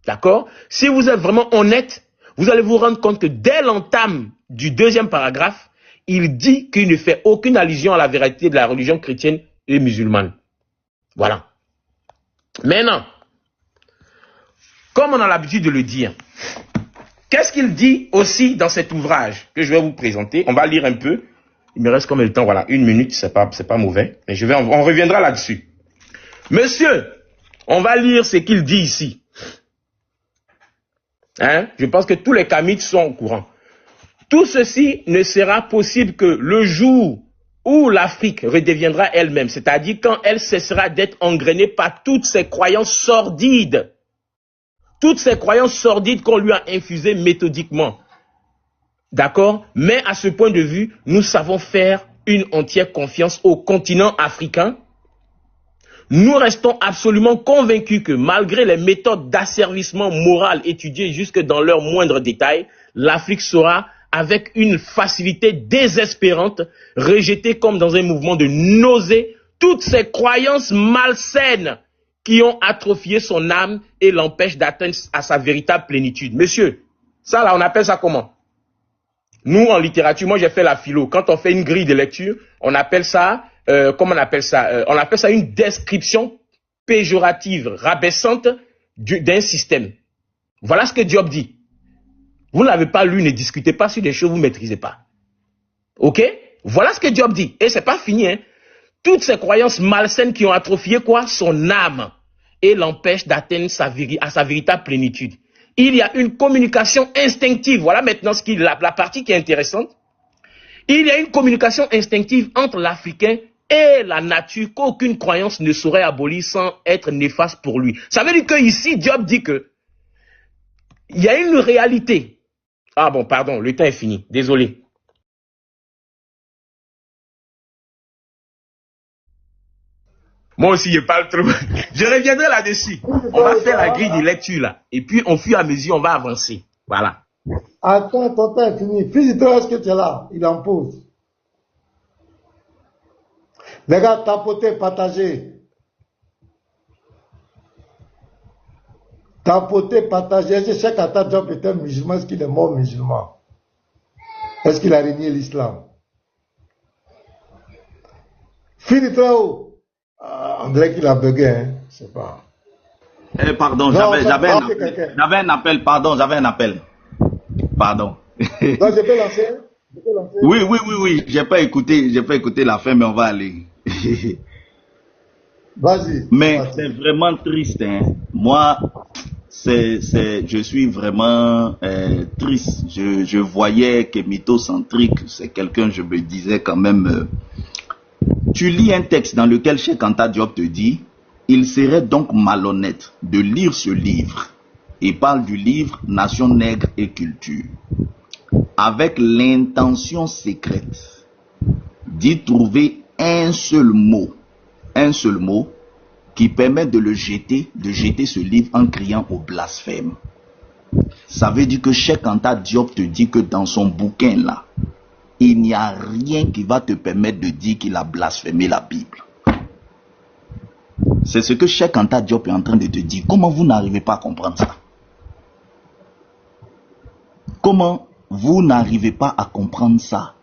d'accord? Si vous êtes vraiment honnête, vous allez vous rendre compte que dès l'entame du 2e paragraphe, il dit qu'il ne fait aucune allusion à la vérité de la religion chrétienne et musulmane. Voilà. Maintenant, comme on a l'habitude de le dire, qu'est-ce qu'il dit aussi dans cet ouvrage que je vais vous présenter? On va lire un peu. Il me reste combien de temps? Voilà, 1 minute, c'est pas mauvais. Mais on reviendra là-dessus. Monsieur, on va lire ce qu'il dit ici. Hein? Je pense que tous les kamites sont au courant. Tout ceci ne sera possible que le jour où l'Afrique redeviendra elle-même, c'est-à-dire quand elle cessera d'être engrainée par toutes ces croyances sordides. Toutes ces croyances sordides qu'on lui a infusées méthodiquement. D'accord? Mais à ce point de vue, nous savons faire une entière confiance au continent africain. Nous restons absolument convaincus que malgré les méthodes d'asservissement moral étudiées jusque dans leurs moindres détails, l'Afrique saura, avec une facilité désespérante, rejeter comme dans un mouvement de nausée toutes ces croyances malsaines qui ont atrophié son âme et l'empêchent d'atteindre à sa véritable plénitude. Monsieur, ça là, on appelle ça comment? Nous, en littérature, moi j'ai fait la philo. Quand on fait une grille de lecture, on appelle ça, comment on appelle ça? On appelle ça une description péjorative, rabaissante d'un système. Voilà ce que Diop dit. Vous n'avez pas lu, ne discutez pas sur des choses que vous ne maîtrisez pas. Ok? Voilà ce que Diop dit. Et c'est pas fini, hein. Toutes ces croyances malsaines qui ont atrophié quoi? Son âme. et l'empêche d'atteindre à sa véritable plénitude. Il y a une communication instinctive. Voilà maintenant la partie qui est intéressante. Il y a une communication instinctive entre l'Africain et la nature qu'aucune croyance ne saurait abolir sans être néfaste pour lui. Ça veut dire que ici, Diop dit que il y a une réalité. Ah bon, pardon, le temps est fini. Désolé. Moi aussi, je parle trop. Je reviendrai là-dessus. On va faire la grille de lecture là. Et puis, au fur et à mesure, on va avancer. Voilà. Attends, ton temps est fini. Fils de toi, est-ce que tu es là? Il en pose. Les gars, tapotez, partagez. Tapotez, partagez. Est-ce que Cheikh Anta Diop était musulman? Est-ce qu'il est mort musulman? Est-ce qu'il a régné l'islam? Philippe Trao. On dirait qu'il a bugué, hein? Je sais pas. Pardon, j'avais un appel. Pardon, j'avais un appel. Pardon. Donc, je peux lancer? Oui. J'ai pas écouté la fin, mais on va aller. Vas-y. Mais c'est vraiment triste, hein. Moi, je suis vraiment triste. Je voyais que mythocentrique, c'est quelqu'un, je me disais quand même. Tu lis un texte dans lequel Cheikh Anta Diop te dit, il serait donc malhonnête de lire ce livre. Il parle du livre Nation nègre et culture, avec l'intention secrète d'y trouver un seul mot qui permet de jeter ce livre en criant au blasphème. Ça veut dire que Cheikh Anta Diop te dit que dans son bouquin là, il n'y a rien qui va te permettre de dire qu'il a blasphémé la Bible. C'est ce que Cheikh Anta Diop est en train de te dire. Comment vous n'arrivez pas à comprendre ça? Comment vous n'arrivez pas à comprendre ça?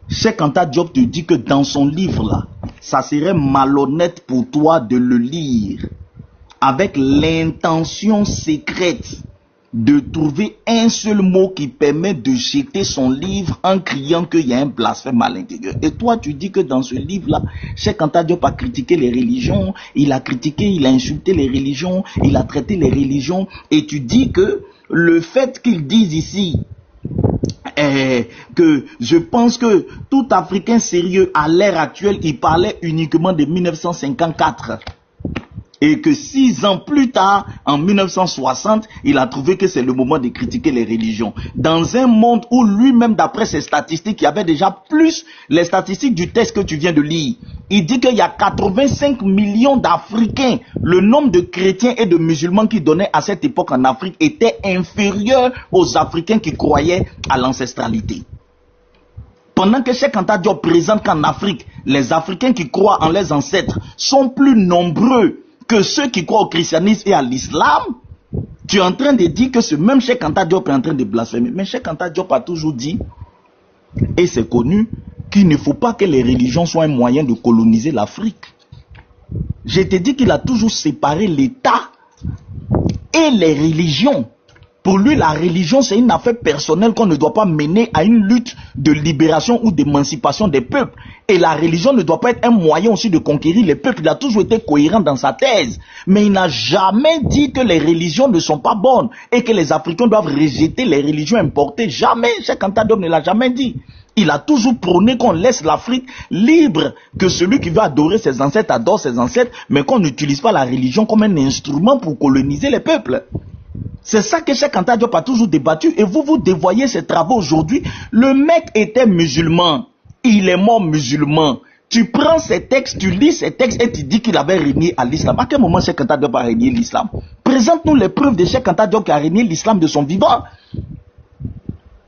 Cheikh Anta Diop te dit que dans son livre là, ça serait malhonnête pour toi de le lire avec l'intention secrète de trouver un seul mot qui permet de jeter son livre en criant qu'il y a un blasphème à l'intérieur. Et toi, tu dis que dans ce livre-là, Cheikh Anta Diop a critiqué les religions, il a insulté les religions, il a traité les religions, et tu dis que le fait qu'ils disent ici que je pense que tout Africain sérieux à l'ère actuelle, il parlait uniquement de 1954. Et que 6 ans plus tard, en 1960, il a trouvé que c'est le moment de critiquer les religions. Dans un monde où lui-même, d'après ses statistiques, il y avait déjà plus les statistiques du texte que tu viens de lire. Il dit qu'il y a 85 millions d'Africains. Le nombre de chrétiens et de musulmans qui donnaient à cette époque en Afrique était inférieur aux Africains qui croyaient à l'ancestralité. Pendant que Cheikh Anta Diop présente qu'en Afrique, les Africains qui croient en leurs ancêtres sont plus nombreux que ceux qui croient au christianisme et à l'islam, tu es en train de dire que ce même Cheikh Anta Diop est en train de blasphémer. Mais Cheikh Anta Diop a toujours dit, et c'est connu, qu'il ne faut pas que les religions soient un moyen de coloniser l'Afrique. Je te dis qu'il a toujours séparé l'État et les religions. Pour lui, la religion, c'est une affaire personnelle qu'on ne doit pas mener à une lutte de libération ou d'émancipation des peuples. Et la religion ne doit pas être un moyen aussi de conquérir les peuples. Il a toujours été cohérent dans sa thèse. Mais il n'a jamais dit que les religions ne sont pas bonnes et que les Africains doivent rejeter les religions importées. Jamais. Cheikh Anta Diop ne l'a jamais dit. Il a toujours prôné qu'on laisse l'Afrique libre, que celui qui veut adorer ses ancêtres adore ses ancêtres, mais qu'on n'utilise pas la religion comme un instrument pour coloniser les peuples. C'est ça que Cheikh Anta Diop a toujours débattu et vous dévoyez ses travaux aujourd'hui. Le mec était musulman, il est mort musulman. Tu prends ces textes, tu lis ces textes et tu dis qu'il avait régné à l'islam. À quel moment Cheikh Anta Diop a régné l'islam? Présente-nous les preuves de Cheikh Anta Diop qui a régné l'islam de son vivant.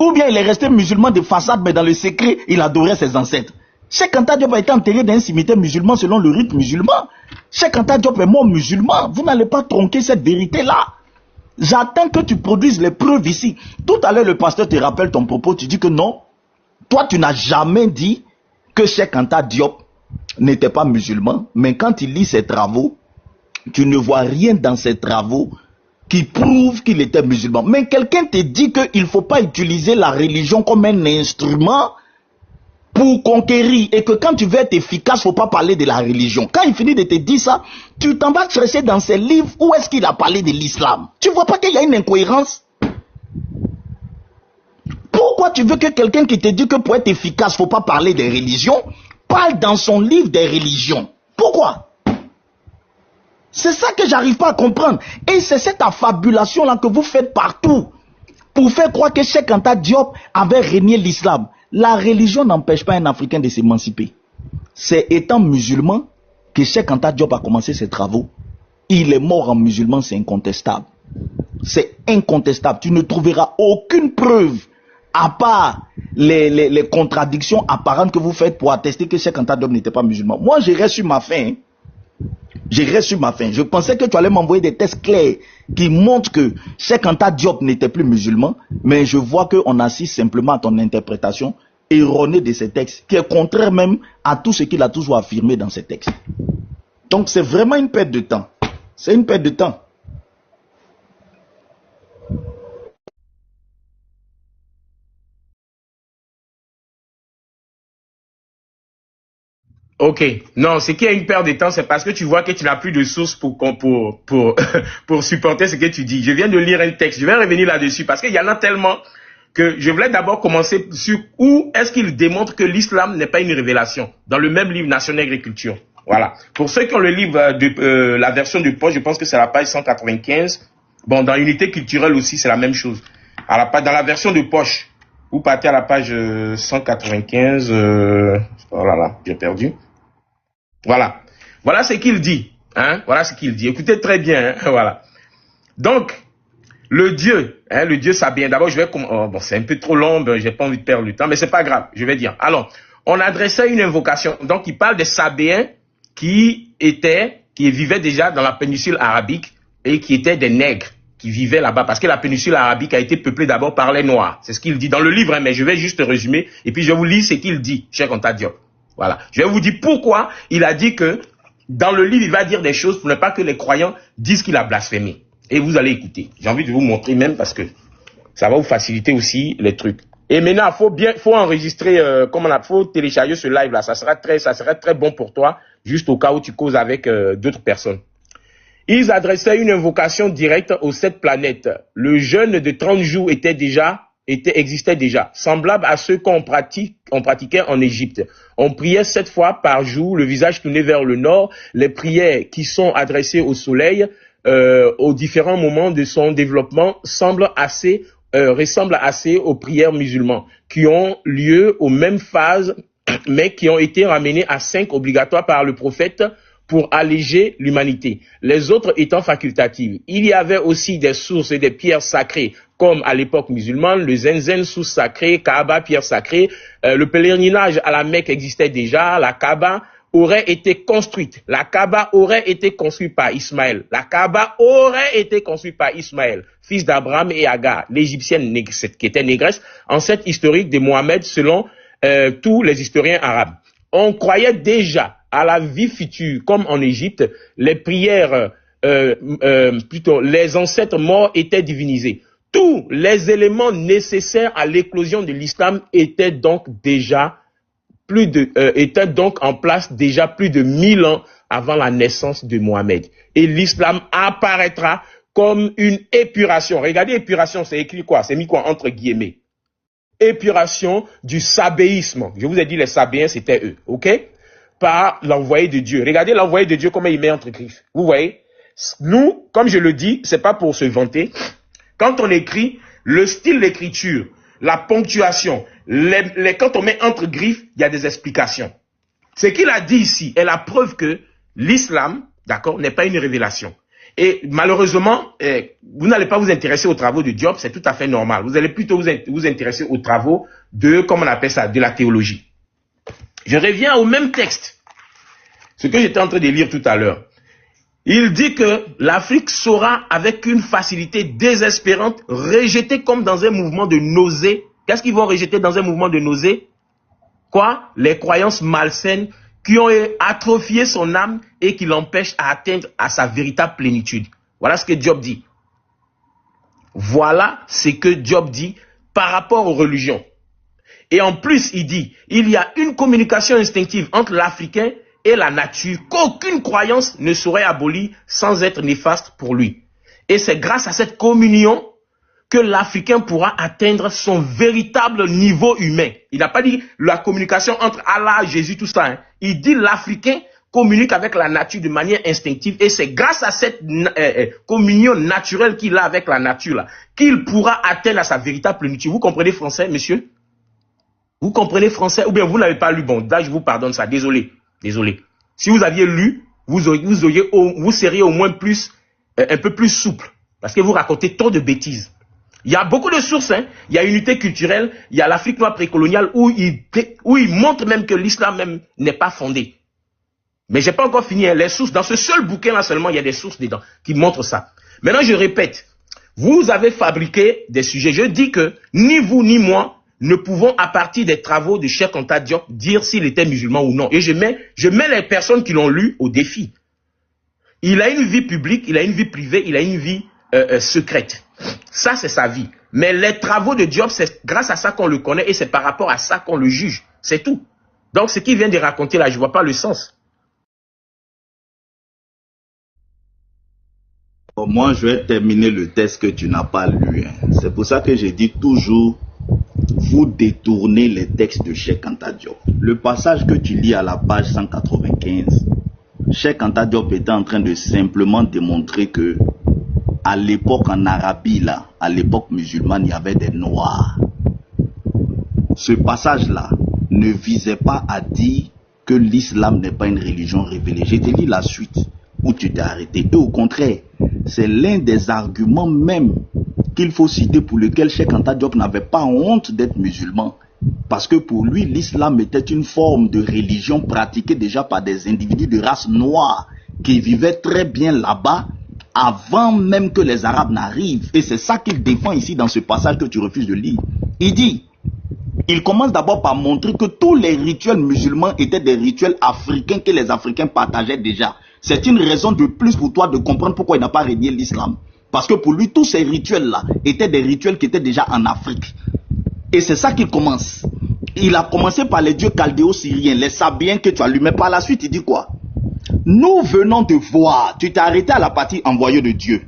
Ou bien il est resté musulman de façade mais dans le secret il adorait ses ancêtres. Cheikh Anta Diop a été enterré dans un cimetière musulman selon le rite musulman. Cheikh Anta Diop est mort musulman. Vous n'allez pas tronquer cette vérité-là. J'attends que tu produises les preuves ici. Tout à l'heure, le pasteur te rappelle ton propos. Tu dis que non. Toi, tu n'as jamais dit que Cheikh Anta Diop n'était pas musulman. Mais quand il lit ses travaux, tu ne vois rien dans ses travaux qui prouve qu'il était musulman. Mais quelqu'un te dit qu'il ne faut pas utiliser la religion comme un instrument pour conquérir, et que quand tu veux être efficace, il ne faut pas parler de la religion. Quand il finit de te dire ça, tu t'en vas chercher dans ses livres où est-ce qu'il a parlé de l'islam. Tu ne vois pas qu'il y a une incohérence? Pourquoi tu veux que quelqu'un qui te dit que pour être efficace, il ne faut pas parler des religions, parle dans son livre des religions? Pourquoi? C'est ça que j'arrive pas à comprendre. Et c'est cette affabulation-là que vous faites partout pour faire croire que Cheikh Anta Diop avait régné l'islam. La religion n'empêche pas un Africain de s'émanciper. C'est étant musulman que Cheikh Anta Diop a commencé ses travaux. Il est mort en musulman, c'est incontestable. C'est incontestable. Tu ne trouveras aucune preuve, à part les contradictions apparentes que vous faites pour attester que Cheikh Anta Diop n'était pas musulman. Moi, j'ai reçu ma fin. J'ai reçu ma fin. Je pensais que tu allais m'envoyer des tests clairs qui montrent que Cheikh Anta Diop n'était plus musulman, mais je vois qu'on assiste simplement à ton interprétation erronée de ces textes, qui est contraire même à tout ce qu'il a toujours affirmé dans ces textes. Donc c'est vraiment une perte de temps. C'est une perte de temps. Ok. Non, ce qui est une perte de temps, c'est parce que tu vois que tu n'as plus de sources pour supporter ce que tu dis. Je viens de lire un texte. Je vais revenir là-dessus parce qu'il y en a tellement que je voulais d'abord commencer sur où est-ce qu'il démontre que l'islam n'est pas une révélation. Dans le même livre Nation Agriculture. Voilà. Pour ceux qui ont le livre de la version de poche, je pense que c'est la page 195. Bon, dans Unité culturelle aussi, c'est la même chose. Dans la version de poche, vous partez à la page 195. Oh là là, j'ai perdu. Voilà. Voilà ce qu'il dit. Hein? Voilà ce qu'il dit. Écoutez très bien. Hein? Voilà. Donc, le Dieu sabéen. D'abord, je vais... bon, c'est un peu trop long, j'ai pas envie de perdre le temps, mais c'est pas grave, je vais dire. Alors, on adressait une invocation. Donc, il parle des Sabéens qui vivaient déjà dans la péninsule arabique et qui étaient des nègres qui vivaient là-bas, parce que la péninsule arabique a été peuplée d'abord par les Noirs. C'est ce qu'il dit dans le livre, hein, mais je vais juste résumer, et puis je vous lis ce qu'il dit, Cheikh Anta Diop. Voilà. Je vais vous dire pourquoi il a dit que dans le livre, il va dire des choses pour ne pas que les croyants disent qu'il a blasphémé. Et vous allez écouter. J'ai envie de vous montrer même parce que ça va vous faciliter aussi les trucs. Et maintenant, faut enregistrer, faut télécharger ce live là. Ça serait très bon pour toi, juste au cas où tu causes avec d'autres personnes. Ils adressaient une invocation directe aux 7 planètes. Le jeûne de 30 jours existait déjà, semblable à ceux qu'on pratiquait en Égypte. On priait 7 fois par jour, le visage tourné vers le nord. Les prières qui sont adressées au soleil aux différents moments de son développement ressemblent assez aux prières musulmanes qui ont lieu aux mêmes phases, mais qui ont été ramenées à 5 obligatoires par le prophète pour alléger l'humanité, les autres étant facultatives. Il y avait aussi des sources et des pierres sacrées, comme à l'époque musulmane, le Zenzen, source sacrée, Kaaba, pierre sacrée. Le pèlerinage à la Mecque existait déjà, la Kaaba aurait été construite. La Kaaba aurait été construite par Ismaël. La Kaaba aurait été construite par Ismaël, fils d'Abraham et Agar, l'égyptienne qui était négresse, ancêtre historique de Mohammed selon tous les historiens arabes. On croyait déjà à la vie future, comme en Égypte, les prières, les ancêtres morts étaient divinisés. Tous les éléments nécessaires à l'éclosion de l'islam étaient donc en place déjà plus de 1000 ans avant la naissance de Mohammed. Et l'islam apparaîtra comme une épuration. Regardez, épuration, c'est écrit quoi? C'est mis quoi entre guillemets? Épuration du sabéisme. Je vous ai dit, les sabéens, c'était eux, ok? Par l'envoyé de Dieu. Regardez l'envoyé de Dieu, comment il met entre griffes. Vous voyez? Nous, comme je le dis, c'est pas pour se vanter. Quand on écrit, le style d'écriture, la ponctuation, quand on met entre griffes, il y a des explications. Ce qu'il a dit ici est la preuve que l'islam, d'accord, n'est pas une révélation. Et malheureusement, vous n'allez pas vous intéresser aux travaux de Diop, c'est tout à fait normal. Vous allez plutôt vous intéresser aux travaux de, comment on appelle ça, de la théologie. Je reviens au même texte, ce que j'étais en train de lire tout à l'heure. Il dit que l'Afrique saura avec une facilité désespérante rejeter comme dans un mouvement de nausée. Qu'est-ce qu'ils vont rejeter dans un mouvement de nausée? Quoi? Les croyances malsaines qui ont atrophié son âme et qui l'empêchent à atteindre à sa véritable plénitude. Voilà ce que Diop dit. Voilà ce que Diop dit par rapport aux religions. Et en plus, il dit, il y a une communication instinctive entre l'Africain et la nature qu'aucune croyance ne saurait abolir sans être néfaste pour lui. Et c'est grâce à cette communion que l'Africain pourra atteindre son véritable niveau humain. Il n'a pas dit la communication entre Allah, Jésus, tout ça. Hein. Il dit l'Africain communique avec la nature de manière instinctive et c'est grâce à cette communion naturelle qu'il a avec la nature là qu'il pourra atteindre à sa véritable plénitude. Vous comprenez français, monsieur? Vous comprenez français ou bien vous n'avez pas lu? Bon, là je vous pardonne ça, désolé. Désolé. Si vous aviez lu, vous seriez au moins un peu plus souple parce que vous racontez trop de bêtises. Il y a beaucoup de sources, hein. Il y a Unité culturelle, il y a l'Afrique noire précoloniale où il montre même que l'islam même n'est pas fondé. Mais j'ai pas encore fini, hein. Les sources, dans ce seul bouquin-là seulement, il y a des sources dedans qui montrent ça. Maintenant, je répète, vous avez fabriqué des sujets. Je dis que ni vous ni moi ne pouvons, à partir des travaux de Cheikh Anta Diop, dire s'il était musulman ou non. Et je mets les personnes qui l'ont lu au défi. Il a une vie publique, il a une vie privée, il a une vie secrète. Ça, c'est sa vie. Mais les travaux de Diop, c'est grâce à ça qu'on le connaît et c'est par rapport à ça qu'on le juge. C'est tout. Donc, ce qu'il vient de raconter là, je ne vois pas le sens. Moi, je vais terminer le texte que tu n'as pas lu. Hein. C'est pour ça que j'ai dit toujours, vous détournez les textes de Cheikh Anta Diop. Le passage que tu lis à la page 195, Cheikh Anta Diop était en train de simplement démontrer que à l'époque en Arabie, là, à l'époque musulmane, il y avait des noirs. Ce passage-là ne visait pas à dire que l'islam n'est pas une religion révélée. Je te lis la suite où tu t'es arrêté. Et au contraire, c'est l'un des arguments même qu'il faut citer pour lequel Cheikh Anta Diop n'avait pas honte d'être musulman. Parce que pour lui, l'islam était une forme de religion pratiquée déjà par des individus de race noire qui vivaient très bien là-bas avant même que les Arabes n'arrivent. Et c'est ça qu'il défend ici dans ce passage que tu refuses de lire. Il dit, il commence d'abord par montrer que tous les rituels musulmans étaient des rituels africains que les Africains partageaient déjà. C'est une raison de plus pour toi de comprendre pourquoi il n'a pas régné l'islam. Parce que pour lui, tous ces rituels-là étaient des rituels qui étaient déjà en Afrique. Et c'est ça qu'il commence. Il a commencé par les dieux chaldéo-syriens, les sabiens que tu allumais. Par la suite, il dit quoi? Nous venons de voir, tu t'es arrêté à la partie envoyée de Dieu.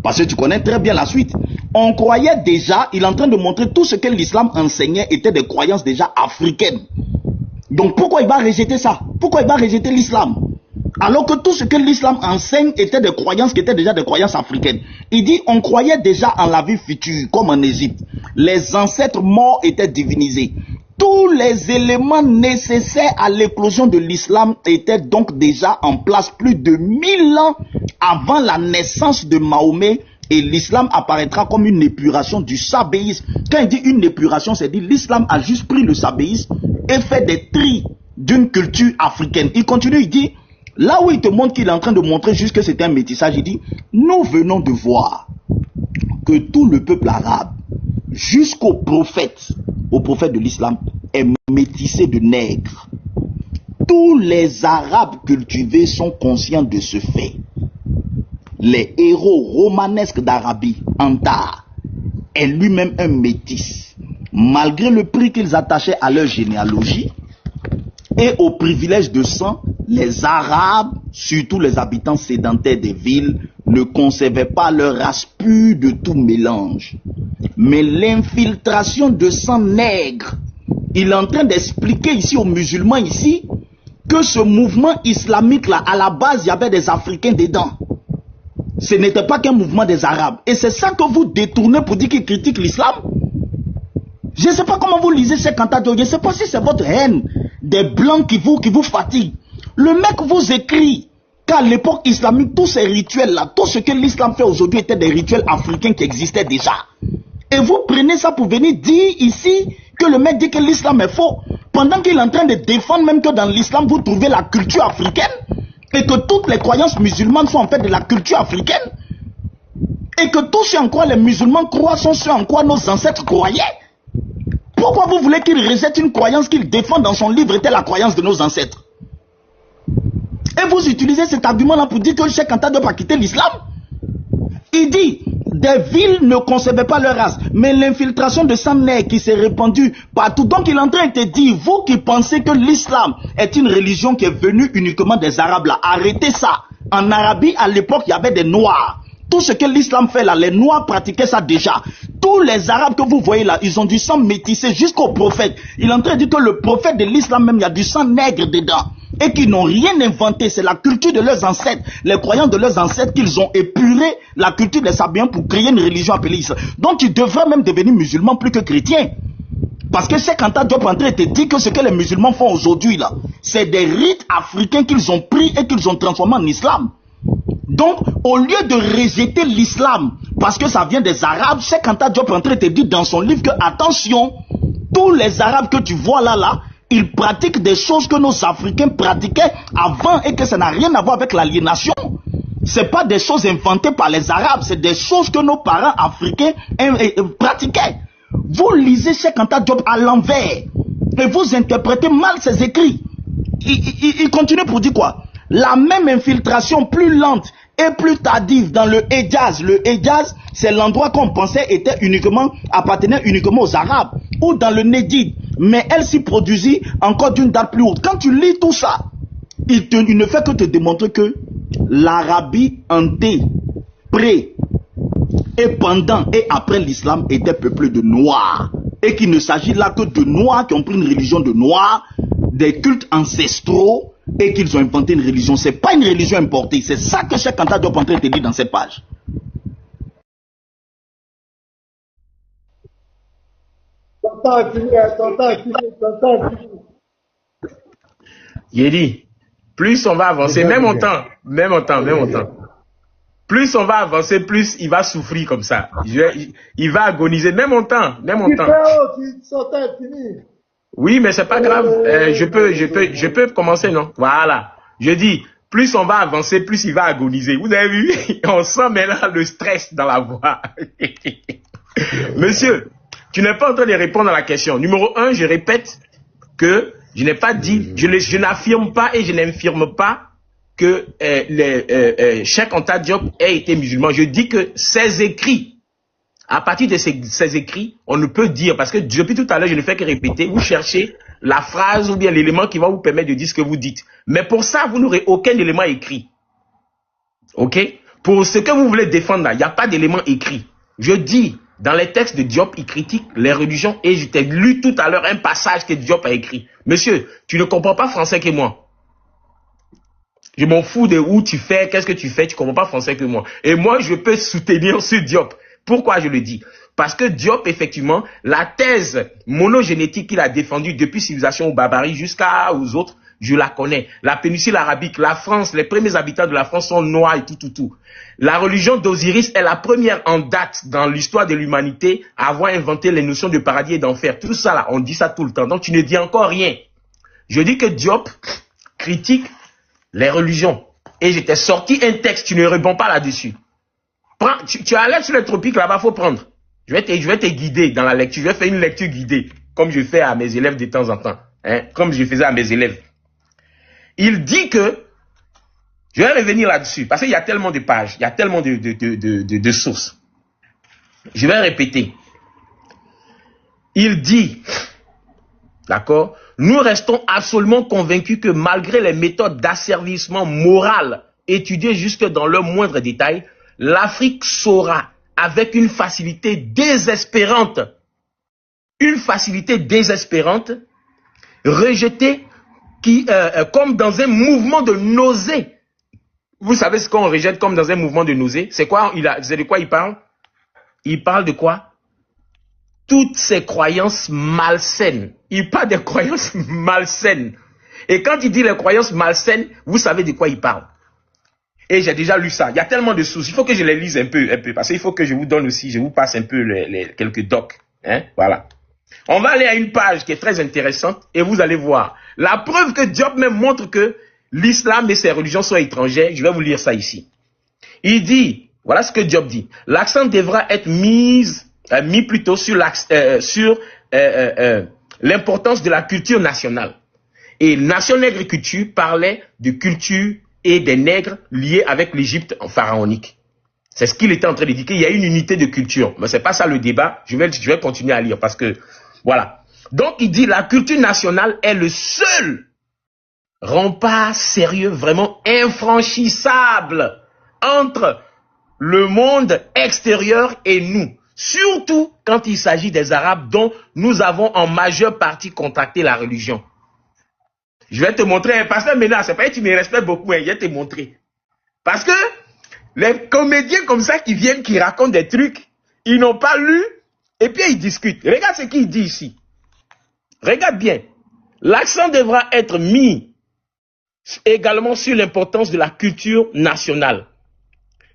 Parce que tu connais très bien la suite. On croyait déjà, il est en train de montrer tout ce que l'islam enseignait étaient des croyances déjà africaines. Donc pourquoi il va rejeter ça? Pourquoi il va rejeter l'islam? Alors que tout ce que l'islam enseigne était des croyances qui étaient déjà des croyances africaines. Il dit, on croyait déjà en la vie future, comme en Égypte. Les ancêtres morts étaient divinisés. Tous les éléments nécessaires à l'éclosion de l'islam étaient donc déjà en place plus de 1000 ans avant la naissance de Mahomet. Et l'islam apparaîtra comme une épuration du sabéisme. Quand il dit une épuration, c'est dit l'islam a juste pris le sabéisme et fait des tris d'une culture africaine. Il continue, il dit, là où il te montre qu'il est en train de montrer juste que c'est un métissage, il dit, nous venons de voir que tout le peuple arabe, jusqu'au prophète de l'islam, est métissé de nègres. Tous les Arabes cultivés sont conscients de ce fait. Les héros romanesques d'Arabie, Antar, est lui-même un métis. Malgré le prix qu'ils attachaient à leur généalogie et au privilège de sang, les Arabes, surtout les habitants sédentaires des villes, ne conservaient pas leur race pure de tout mélange. Mais l'infiltration de sang nègre, il est en train d'expliquer ici aux musulmans ici que ce mouvement islamique là, à la base, il y avait des Africains dedans. Ce n'était pas qu'un mouvement des Arabes. Et c'est ça que vous détournez pour dire qu'ils critiquent l'islam. Je ne sais pas comment vous lisez Cheikh Anta Diop. Je ne sais pas si c'est votre haine des blancs qui vous fatigue. Le mec vous écrit qu'à l'époque islamique, tous ces rituels-là, tout ce que l'islam fait aujourd'hui étaient des rituels africains qui existaient déjà. Et vous prenez ça pour venir dire ici que le mec dit que l'islam est faux, pendant qu'il est en train de défendre même que dans l'islam, vous trouvez la culture africaine, et que toutes les croyances musulmanes sont en fait de la culture africaine, et que tout ce en quoi les musulmans croient sont ce en quoi nos ancêtres croyaient. Pourquoi vous voulez qu'il rejette une croyance qu'il défend dans son livre était la croyance de nos ancêtres? Et vous utilisez cet argument-là pour dire que Cheikh Anta Diop a quitté l'islam. Il dit, des villes ne conservaient pas leur race, mais l'infiltration de sang nègre qui s'est répandue partout. Donc il est en train de te dire, vous qui pensez que l'islam est une religion qui est venue uniquement des Arabes là, arrêtez ça. En Arabie, à l'époque, il y avait des Noirs. Tout ce que l'islam fait là, les Noirs pratiquaient ça déjà. Tous les Arabes que vous voyez là, ils ont du sang métissé jusqu'au prophète. Il est en train de dire que le prophète de l'islam même, il y a du sang nègre dedans. Et qu'ils n'ont rien inventé, c'est la culture de leurs ancêtres, les croyants de leurs ancêtres qu'ils ont épuré la culture des Sabiens pour créer une religion appelée Islam. Donc ils devraient même devenir musulmans plus que chrétiens. Parce que c'est quand Diop en train de te dire que ce que les musulmans font aujourd'hui là, c'est des rites africains qu'ils ont pris et qu'ils ont transformés en islam. Donc, au lieu de rejeter l'islam, parce que ça vient des Arabes, c'est quand Diop en train de te dire dans son livre que, attention, tous les Arabes que tu vois là, ils pratiquent des choses que nos Africains pratiquaient avant et que ça n'a rien à voir avec l'aliénation. Ce n'est pas des choses inventées par les Arabes, c'est des choses que nos parents africains pratiquaient. Vous lisez Cheikh Anta Diop à l'envers et vous interprétez mal ses écrits. Il continue pour dire quoi? La même infiltration plus lente et plus tardive dans le Hejaz. Le Hejaz, c'est l'endroit qu'on pensait appartenait uniquement aux Arabes. Ou dans le Nédid. Mais elle s'y produisit encore d'une date plus haute. Quand tu lis tout ça, il ne fait que te démontrer que l'Arabie ante, pré et pendant et après l'islam était peuplée de Noirs. Et qu'il ne s'agit là que de Noirs qui ont pris une religion de Noirs, des cultes ancestraux, et qu'ils ont inventé une religion. Ce n'est pas une religion importée. C'est ça que Cheikh Anta Diop est en train de te dire dans cette page. Yédi, plus on va avancer, même en temps. Plus on va avancer, plus il va souffrir comme ça. Il va agoniser, même en temps. Oui, mais c'est pas grave. Je peux commencer, non? Voilà. Je dis, plus on va avancer, plus il va agoniser. Vous avez vu? On sent maintenant le stress dans la voix. Monsieur, tu n'es pas en train de répondre à la question. Numéro 1, je répète que je n'ai pas dit, je n'affirme pas et je n'infirme pas que Cheikh Anta Diop ait été musulman. Je dis que ses écrits, à partir de ces écrits, on ne peut dire, parce que depuis tout à l'heure, je ne fais que répéter, vous cherchez la phrase ou bien l'élément qui va vous permettre de dire ce que vous dites. Mais pour ça, vous n'aurez aucun élément écrit. Ok? Pour ce que vous voulez défendre là, il n'y a pas d'élément écrit. Je dis, dans les textes de Diop, il critique les religions et je t'ai lu tout à l'heure un passage que Diop a écrit. Monsieur, tu ne comprends pas français que moi. Je m'en fous de où tu fais, qu'est-ce que tu fais, tu ne comprends pas français que moi. Et moi, je peux soutenir ce Diop. Pourquoi je le dis? Parce que Diop, effectivement, la thèse monogénétique qu'il a défendue depuis civilisation ou barbarie jusqu'aux autres, je la connais. La péninsule arabique, la France, les premiers habitants de la France sont noirs et tout. La religion d'Osiris est la première en date dans l'histoire de l'humanité à avoir inventé les notions de paradis et d'enfer. Tout ça là, on dit ça tout le temps. Donc tu ne dis encore rien. Je dis que Diop critique les religions. Et je t'ai sorti un texte, tu ne réponds pas là-dessus. Tu as l'air sur les tropiques, là-bas, il faut prendre. Je vais te guider dans la lecture. Je vais faire une lecture guidée, comme je fais à mes élèves de temps en temps. Hein, comme je faisais à mes élèves. Il dit que, je vais revenir là-dessus, parce qu'il y a tellement de pages, il y a tellement de sources. Je vais répéter. Il dit, d'accord, nous restons absolument convaincus que malgré les méthodes d'asservissement moral étudiées jusque dans le moindre détail, l'Afrique saura, avec une facilité désespérante, rejeter comme dans un mouvement de nausée. Vous savez ce qu'on rejette comme dans un mouvement de nausée? C'est quoi? C'est de quoi il parle? Il parle de quoi? Toutes ces croyances malsaines. Il parle des croyances malsaines. Et quand il dit les croyances malsaines, vous savez de quoi il parle. Et j'ai déjà lu ça. Il y a tellement de sources. Il faut que je les lise un peu. Parce qu'il faut que je vous donne aussi, je vous passe un peu quelques docs. Hein? Voilà. On va aller à une page qui est très intéressante et vous allez voir. La preuve que Diop même montre que l'islam et ses religions sont étrangères. Je vais vous lire ça ici. Il dit, voilà ce que Diop dit. L'accent devra être mis plutôt sur l'importance de la culture nationale. Et Nation Nègre Culture parlait de culture et des nègres liés avec l'Égypte pharaonique. C'est ce qu'il était en train de dire, qu'il y a une unité de culture. Mais c'est pas ça le débat. Je vais continuer à lire parce que, voilà. Donc, il dit, la culture nationale est le seul rempart sérieux, vraiment infranchissable entre le monde extérieur et nous. Surtout quand il s'agit des Arabes dont nous avons en majeure partie contracté la religion. Je vais te montrer, pasteur Ménard, c'est pas que tu me respectes beaucoup, hein, je vais te montrer. Parce que les comédiens comme ça qui viennent, qui racontent des trucs, ils n'ont pas lu, et puis ils discutent. Regarde ce qu'il dit ici. Regarde bien. L'accent devra être mis également sur l'importance de la culture nationale.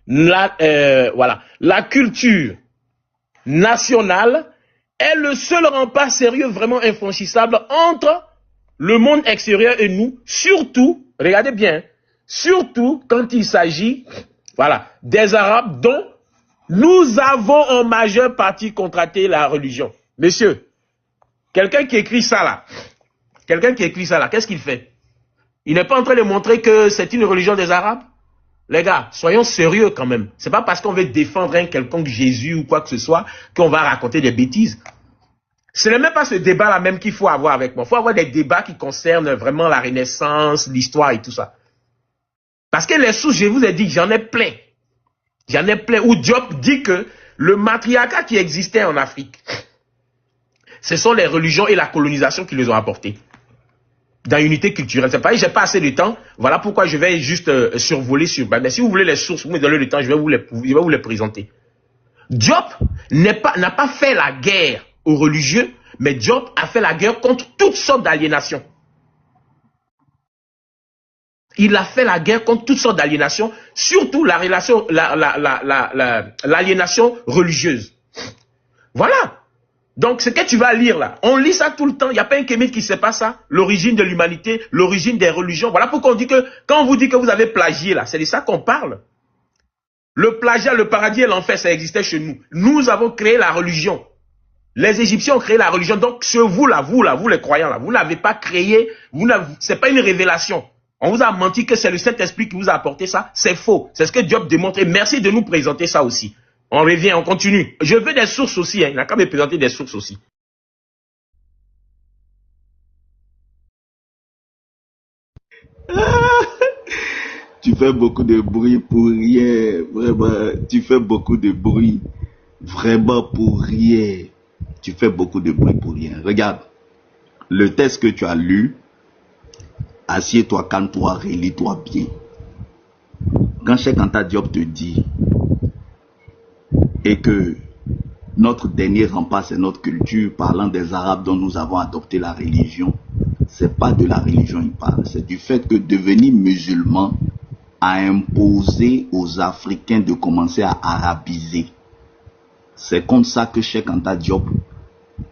Voilà. La culture nationale est le seul rempart sérieux vraiment infranchissable entre le monde extérieur et nous, surtout, regardez bien, surtout quand il s'agit, voilà, des Arabes dont nous avons en majeure partie contracté la religion. Messieurs, quelqu'un qui écrit ça là, qu'est-ce qu'il fait? Il n'est pas en train de montrer que c'est une religion des Arabes? Les gars, soyons sérieux quand même. C'est pas parce qu'on veut défendre un quelconque Jésus ou quoi que ce soit qu'on va raconter des bêtises. Ce n'est même pas ce débat-là même qu'il faut avoir avec moi. Il faut avoir des débats qui concernent vraiment la Renaissance, l'histoire et tout ça. Parce que les sources, je vous ai dit, j'en ai plein. J'en ai plein. Où Diop dit que le matriarcat qui existait en Afrique, ce sont les religions et la colonisation qui les ont apportés. Dans l'unité culturelle. C'est pareil, j'ai pas assez de temps. Voilà pourquoi je vais juste survoler sur... Mais si vous voulez les sources, vous me donnez le temps, je vais vous les présenter. Diop n'a pas fait la guerre aux religieux, mais Diop a fait la guerre contre toutes sortes d'aliénations. Il a fait la guerre contre toutes sortes d'aliénations, surtout l'aliénation religieuse. Voilà. Donc, ce que tu vas lire là, on lit ça tout le temps. Il n'y a pas un kémite qui ne sait pas ça. L'origine de l'humanité, l'origine des religions. Voilà pourquoi on dit que, quand on vous dit que vous avez plagié là, c'est de ça qu'on parle. Le plagiat, le paradis et l'enfer, ça existait chez nous. Nous avons créé la religion. Les Égyptiens ont créé la religion. Donc, ce vous les croyants là, vous n'avez pas créé, c'est pas une révélation. On vous a menti que c'est le Saint-Esprit qui vous a apporté ça. C'est faux. C'est ce que Diop démontre. Et merci de nous présenter ça aussi. On revient, on continue. Je veux des sources aussi. Hein. Il n'a qu'à me présenter des sources aussi. Tu fais beaucoup de bruit pour rien. Vraiment, tu fais beaucoup de bruit. Vraiment pour rien. Tu fais beaucoup de bruit pour rien. Regarde. Le texte que tu as lu. Assieds-toi, calme-toi, relis-toi bien. Quand Cheikh Anta Diop te dit et que notre dernier rempart c'est notre culture, parlant des Arabes dont nous avons adopté la religion, c'est pas de la religion il parle, c'est du fait que devenir musulman a imposé aux Africains de commencer à arabiser. C'est contre ça que Cheikh Anta Diop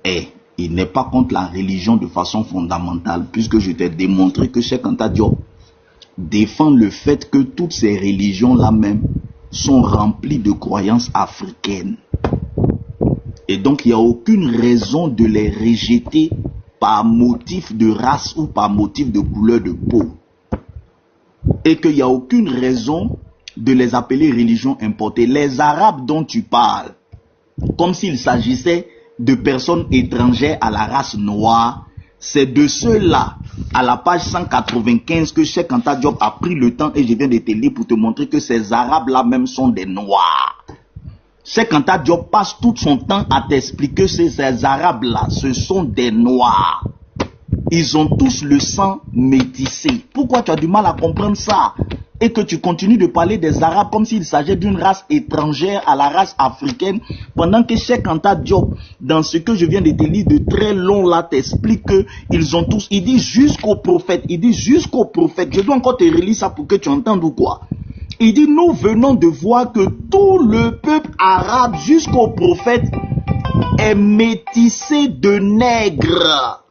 est. Il n'est pas contre la religion de façon fondamentale, puisque je t'ai démontré que Cheikh Anta Diop défend le fait que toutes ces religions-là même sont remplies de croyances africaines. Et donc, il n'y a aucune raison de les rejeter par motif de race ou par motif de couleur de peau. Et qu'il n'y a aucune raison de les appeler religions importées. Les Arabes dont tu parles, comme s'il s'agissait de personnes étrangères à la race noire, c'est de ceux-là, à la page 195, que Cheikh Anta Diop a pris le temps, et je viens de te lire pour te montrer que ces Arabes-là même sont des Noirs. Cheikh Anta Diop passe tout son temps à t'expliquer que ces Arabes-là, ce sont des Noirs. Ils ont tous le sang métissé. Pourquoi tu as du mal à comprendre ça? Et que tu continues de parler des Arabes comme s'il s'agissait d'une race étrangère à la race africaine, pendant que Cheikh Anta Diop, dans ce que je viens de te lire de très long là, t'explique qu'ils ont tous, il dit jusqu'au prophète, je dois encore te relire ça pour que tu entendes ou quoi? Il dit, nous venons de voir que tout le peuple arabe jusqu'au prophète est métissé de nègres.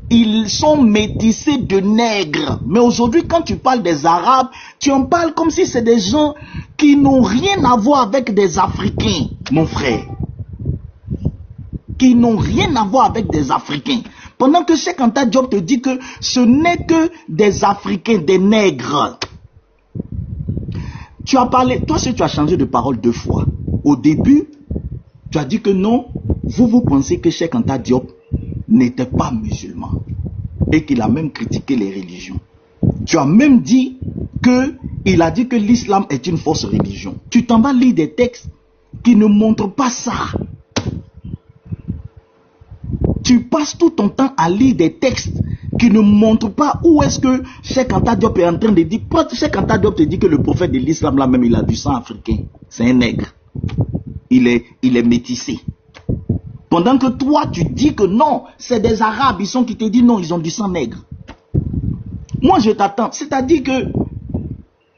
Ils sont métissés de nègres. Mais aujourd'hui, quand tu parles des Arabes, tu en parles comme si c'est des gens qui n'ont rien à voir avec des Africains, mon frère. Qui n'ont rien à voir avec des Africains. Pendant que Cheikh Anta Diop te dit que ce n'est que des Africains, des nègres. Tu as parlé, toi, tu as changé de parole 2 fois. Au début, tu as dit que non, vous pensez que Cheikh Anta Diop n'était pas musulman et qu'il a même critiqué les religions. Tu as même dit qu'il a dit que l'islam est une fausse religion. Tu t'en vas lire des textes qui ne montrent pas ça. Tu passes tout ton temps à lire des textes qui ne montrent pas où est-ce que Cheikh Anta Diop est en train de dire. Cheikh Anta Diop te dit que le prophète de l'islam là même, il a du sang africain. C'est un nègre. Il est métissé. Pendant que toi, tu dis que non, c'est des Arabes, ils sont qui te disent non, ils ont du sang nègre. Moi, je t'attends. C'est-à-dire que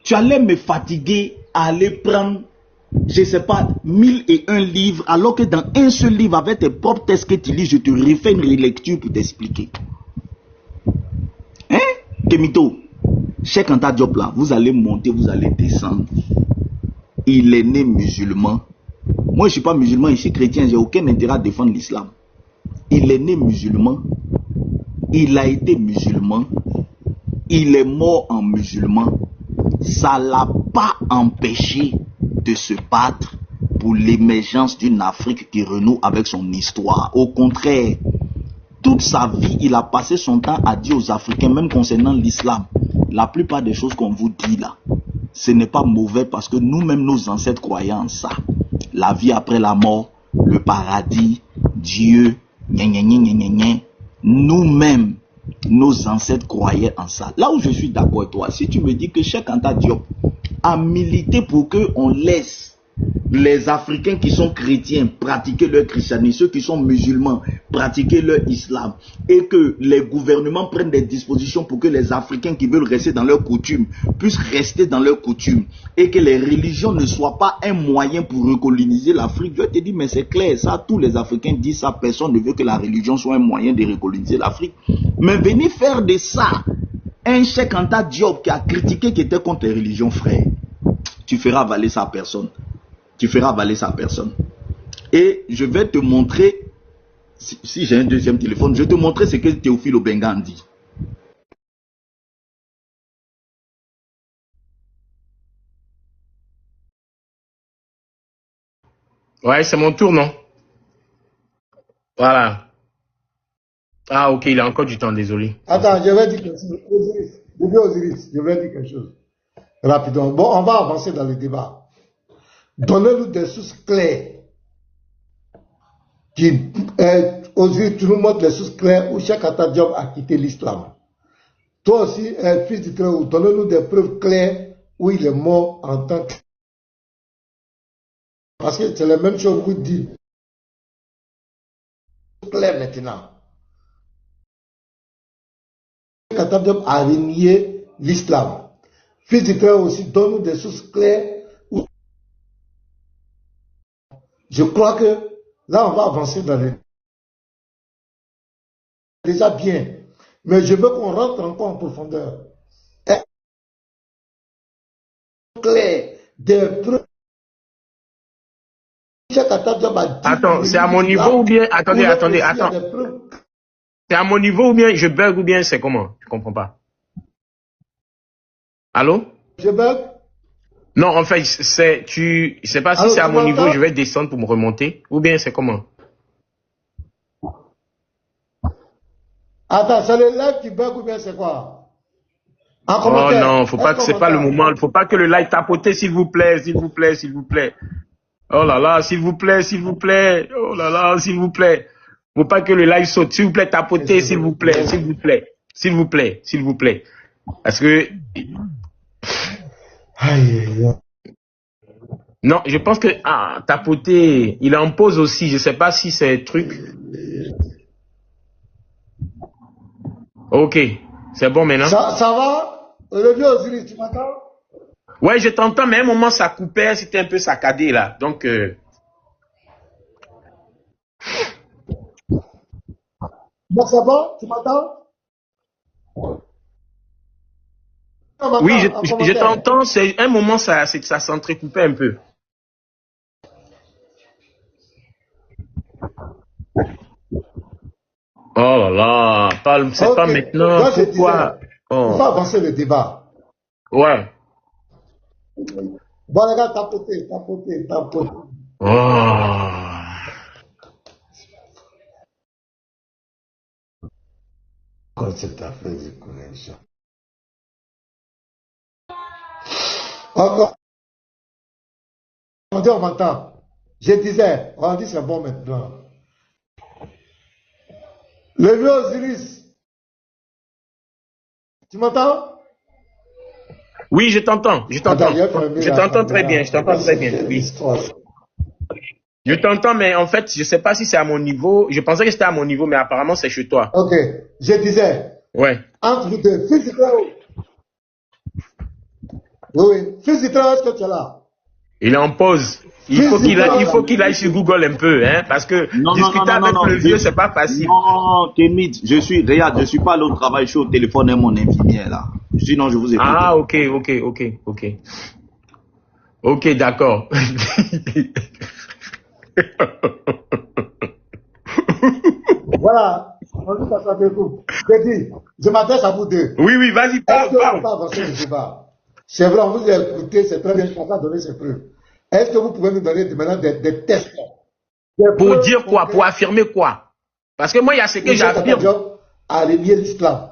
tu allais me fatiguer à aller prendre, je ne sais pas, 1001 livres, alors que dans un seul livre, avec tes propres textes que tu lis, je te refais une relecture pour t'expliquer. Hein? Kemito, Cheikh Anta Diop là, vous allez monter, vous allez descendre. Il est né musulman. Moi, je ne suis pas musulman, je suis chrétien, j'ai aucun intérêt à défendre l'islam. Il est né musulman. Il a été musulman. Il est mort en musulman. Ça ne l'a pas empêché de se battre pour l'émergence d'une Afrique qui renoue avec son histoire. Au contraire, toute sa vie, il a passé son temps à dire aux Africains, même concernant l'islam, la plupart des choses qu'on vous dit là, ce n'est pas mauvais parce que nous-mêmes, nos ancêtres croyaient en ça. La vie après la mort, le paradis, Dieu, nous-mêmes, nos ancêtres croyaient en ça. Là où je suis d'accord avec toi, si tu me dis que Cheikh Anta Diop a milité pour qu'on laisse les Africains qui sont chrétiens pratiquer leur christianisme, ceux qui sont musulmans pratiquer leur islam, et que les gouvernements prennent des dispositions pour que les Africains qui veulent rester dans leurs coutumes puissent rester dans leurs coutumes, et que les religions ne soient pas un moyen pour recoloniser l'Afrique. Je te dis, mais c'est clair, ça, tous les Africains disent ça, personne ne veut que la religion soit un moyen de recoloniser l'Afrique. Mais venir faire de ça un Cheikh Anta Diop qui a critiqué, qui était contre les religions, frère, tu feras avaler ça à personne. Tu feras avaler sa personne. Et je vais te montrer, si j'ai un deuxième téléphone, je vais te montrer ce que Théophile Obenga dit. Ouais, c'est mon tour, non? Voilà. Ah, ok, il a encore du temps, désolé. Attends, je vais dire quelque chose. Osiris, je vais dire quelque chose. Rapidement. Bon, on va avancer dans le débat. Donnez-nous des sources claires. Osiris, tu nous montres les sources claires où Cheikh Anta Diop a quitté l'islam. Toi aussi, fils du Très-Haut, donnez-nous des preuves claires où il est mort en tant que... Parce que c'est la même chose que vous dites. Clair maintenant. Cheikh Anta Diop a renié l'islam. Fils du Très-Haut aussi, donne-nous des sources claires. Je crois que là, on va avancer dans les... Déjà bien. Mais je veux qu'on rentre encore en profondeur. Clair, des preuves. Attends, c'est à mon niveau ou bien... Attendez. C'est à mon niveau ou bien je bug ou bien c'est comment? Je comprends pas. Allô? Je bug? Non, en fait, c'est pas si c'est à mon niveau, je vais descendre pour me remonter, ou bien c'est comment? Attends, c'est le live qui bug ou bien c'est quoi? Oh non, faut pas que c'est pas le moment, faut pas que le live tapote, s'il vous plaît. Oh là là, s'il vous plaît. Oh là là, s'il vous plaît. Faut pas que le live saute, s'il vous plaît, tapotez, s'il vous plaît. Parce que... Non, je pense que tapoter, il est en pause aussi. Je sais pas si c'est truc. Ok, c'est bon maintenant. Ça va? Le vieux Osiris, tu m'entends? Ouais, je t'entends, mais à un moment ça coupait, c'était un peu saccadé là. Donc. Bon, c'est bon? Tu m'entends? Oui, je t'entends. C'est un moment ça s'entrecoupait un peu. Oh là là, c'est pas maintenant. Là, pourquoi? On va avancer le débat. Ouais. Bon, les gars, tapotez, tapotez, tapotez. Oh. Comme cette affaire de connexion. Encore. On dit, on m'entend. Je disais, on dit c'est bon maintenant. Le vieux Osiris. Tu m'entends? Oui, je t'entends, je t'entends. Je t'entends très bien, je t'entends très bien. Oui. Je t'entends, mais en fait, je ne sais pas si c'est à mon niveau. Je pensais que c'était à mon niveau, mais apparemment, c'est chez toi. Ok. Je disais, Ouais. entre vous deux, fils de travail. Oui, fils de travail, est-ce que tu es là? Il est en pause. Il faut qu'il aille sur Google un peu, hein, parce que discuter avec le vieux, c'est pas facile. Non, Kémit, regarde, je suis pas allé au travail, je suis au téléphone avec mon infirmière là. Sinon, je vous écoute. Ah, ok. Ok, d'accord. Voilà. On dit ça de vous. Je dis, je m'adresse à vous deux. Oui, vas-y, Est-ce que parle. vous pouvez avancer le débat? C'est vrai, on vous a écouté, c'est très bien, chacun a donné ses preuves. Est-ce que vous pouvez nous donner maintenant des tests? Pour dire quoi? Pour affirmer quoi? Parce que moi, il y a ce que j'affirme. À renier l'islam.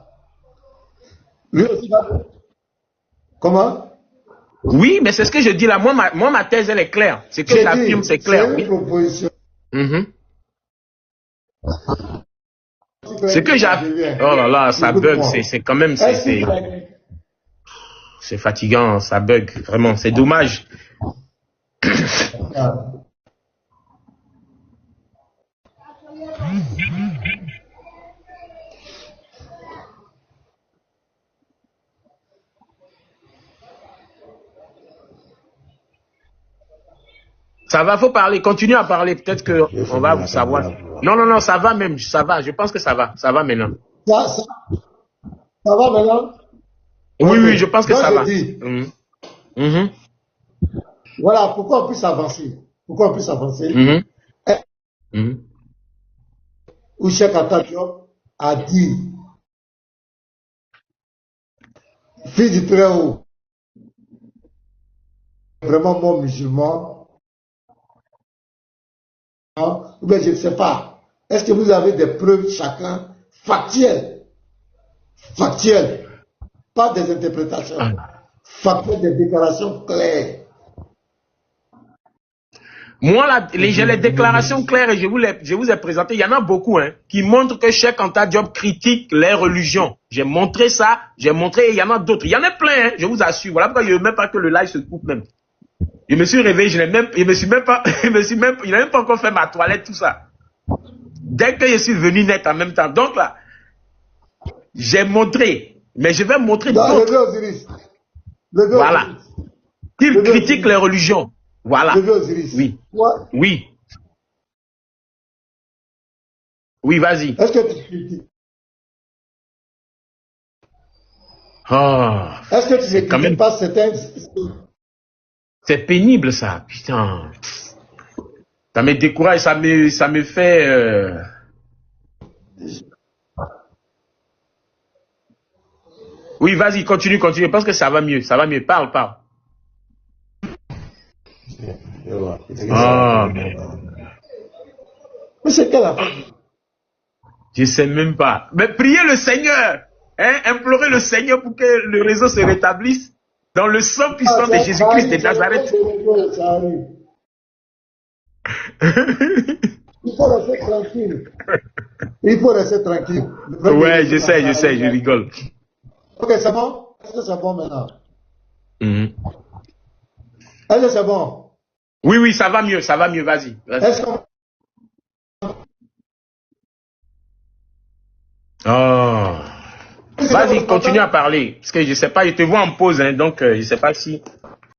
Lui aussi va. Comment? Oui, mais c'est ce que je dis là. Moi, ma thèse, elle est claire. Ce que j'affirme, c'est clair. C'est une proposition. Ce que j'affirme. Oh là là, ça bug. C'est quand même. C'est fatigant, ça bug. Vraiment, c'est dommage. Ça va, faut parler, continue à parler, peut-être qu'on va vous savoir. Non, ça va même, ça va, je pense que ça va maintenant. Ça va maintenant? Oui, je pense que ça va. Voilà, pourquoi on puisse avancer. Où Cheikh Anta Diop a dit, fils du Très-Haut, vraiment mon musulman, ou bien je ne sais pas. Est-ce que vous avez des preuves chacun factuelles, pas des interprétations, factuelles, des déclarations claires? Moi, j'ai les déclarations claires et je vous ai présenté. Il y en a beaucoup qui montrent que Cheikh Anta Diop critique les religions. J'ai montré ça, et il y en a d'autres. Il y en a plein, je vous assure. Voilà pourquoi je ne veux même pas que le live se coupe même. Je me suis réveillé, il n'a même pas encore fait ma toilette, tout ça. Dès que je suis venu net en même temps. Donc là, j'ai montré, mais je vais montrer d'autres. Voilà. Il critique les religions. Voilà. Oui. Oui. Oui, vas-y. Est-ce que tu critiques? Est-ce que tu ne critiques pas certains? C'est pénible ça, putain. Ça me décourage, ça me fait... Oui, vas-y, continue. Je pense que ça va mieux. Parle. Mais c'est quelle affaire? Je sais même pas. Mais priez le Seigneur, implorez le Seigneur pour que le réseau se rétablisse dans le sang puissant de Jésus-Christ de Nazareth. Il faut rester tranquille. Ouais, je sais, je rigole. Ok, c'est bon? Est-ce que c'est bon maintenant? Est-ce que c'est bon? Oui, ça va mieux, vas-y. Est-ce que... Vas-y, continue à parler. Parce que je sais pas, je te vois en pause, donc je sais pas si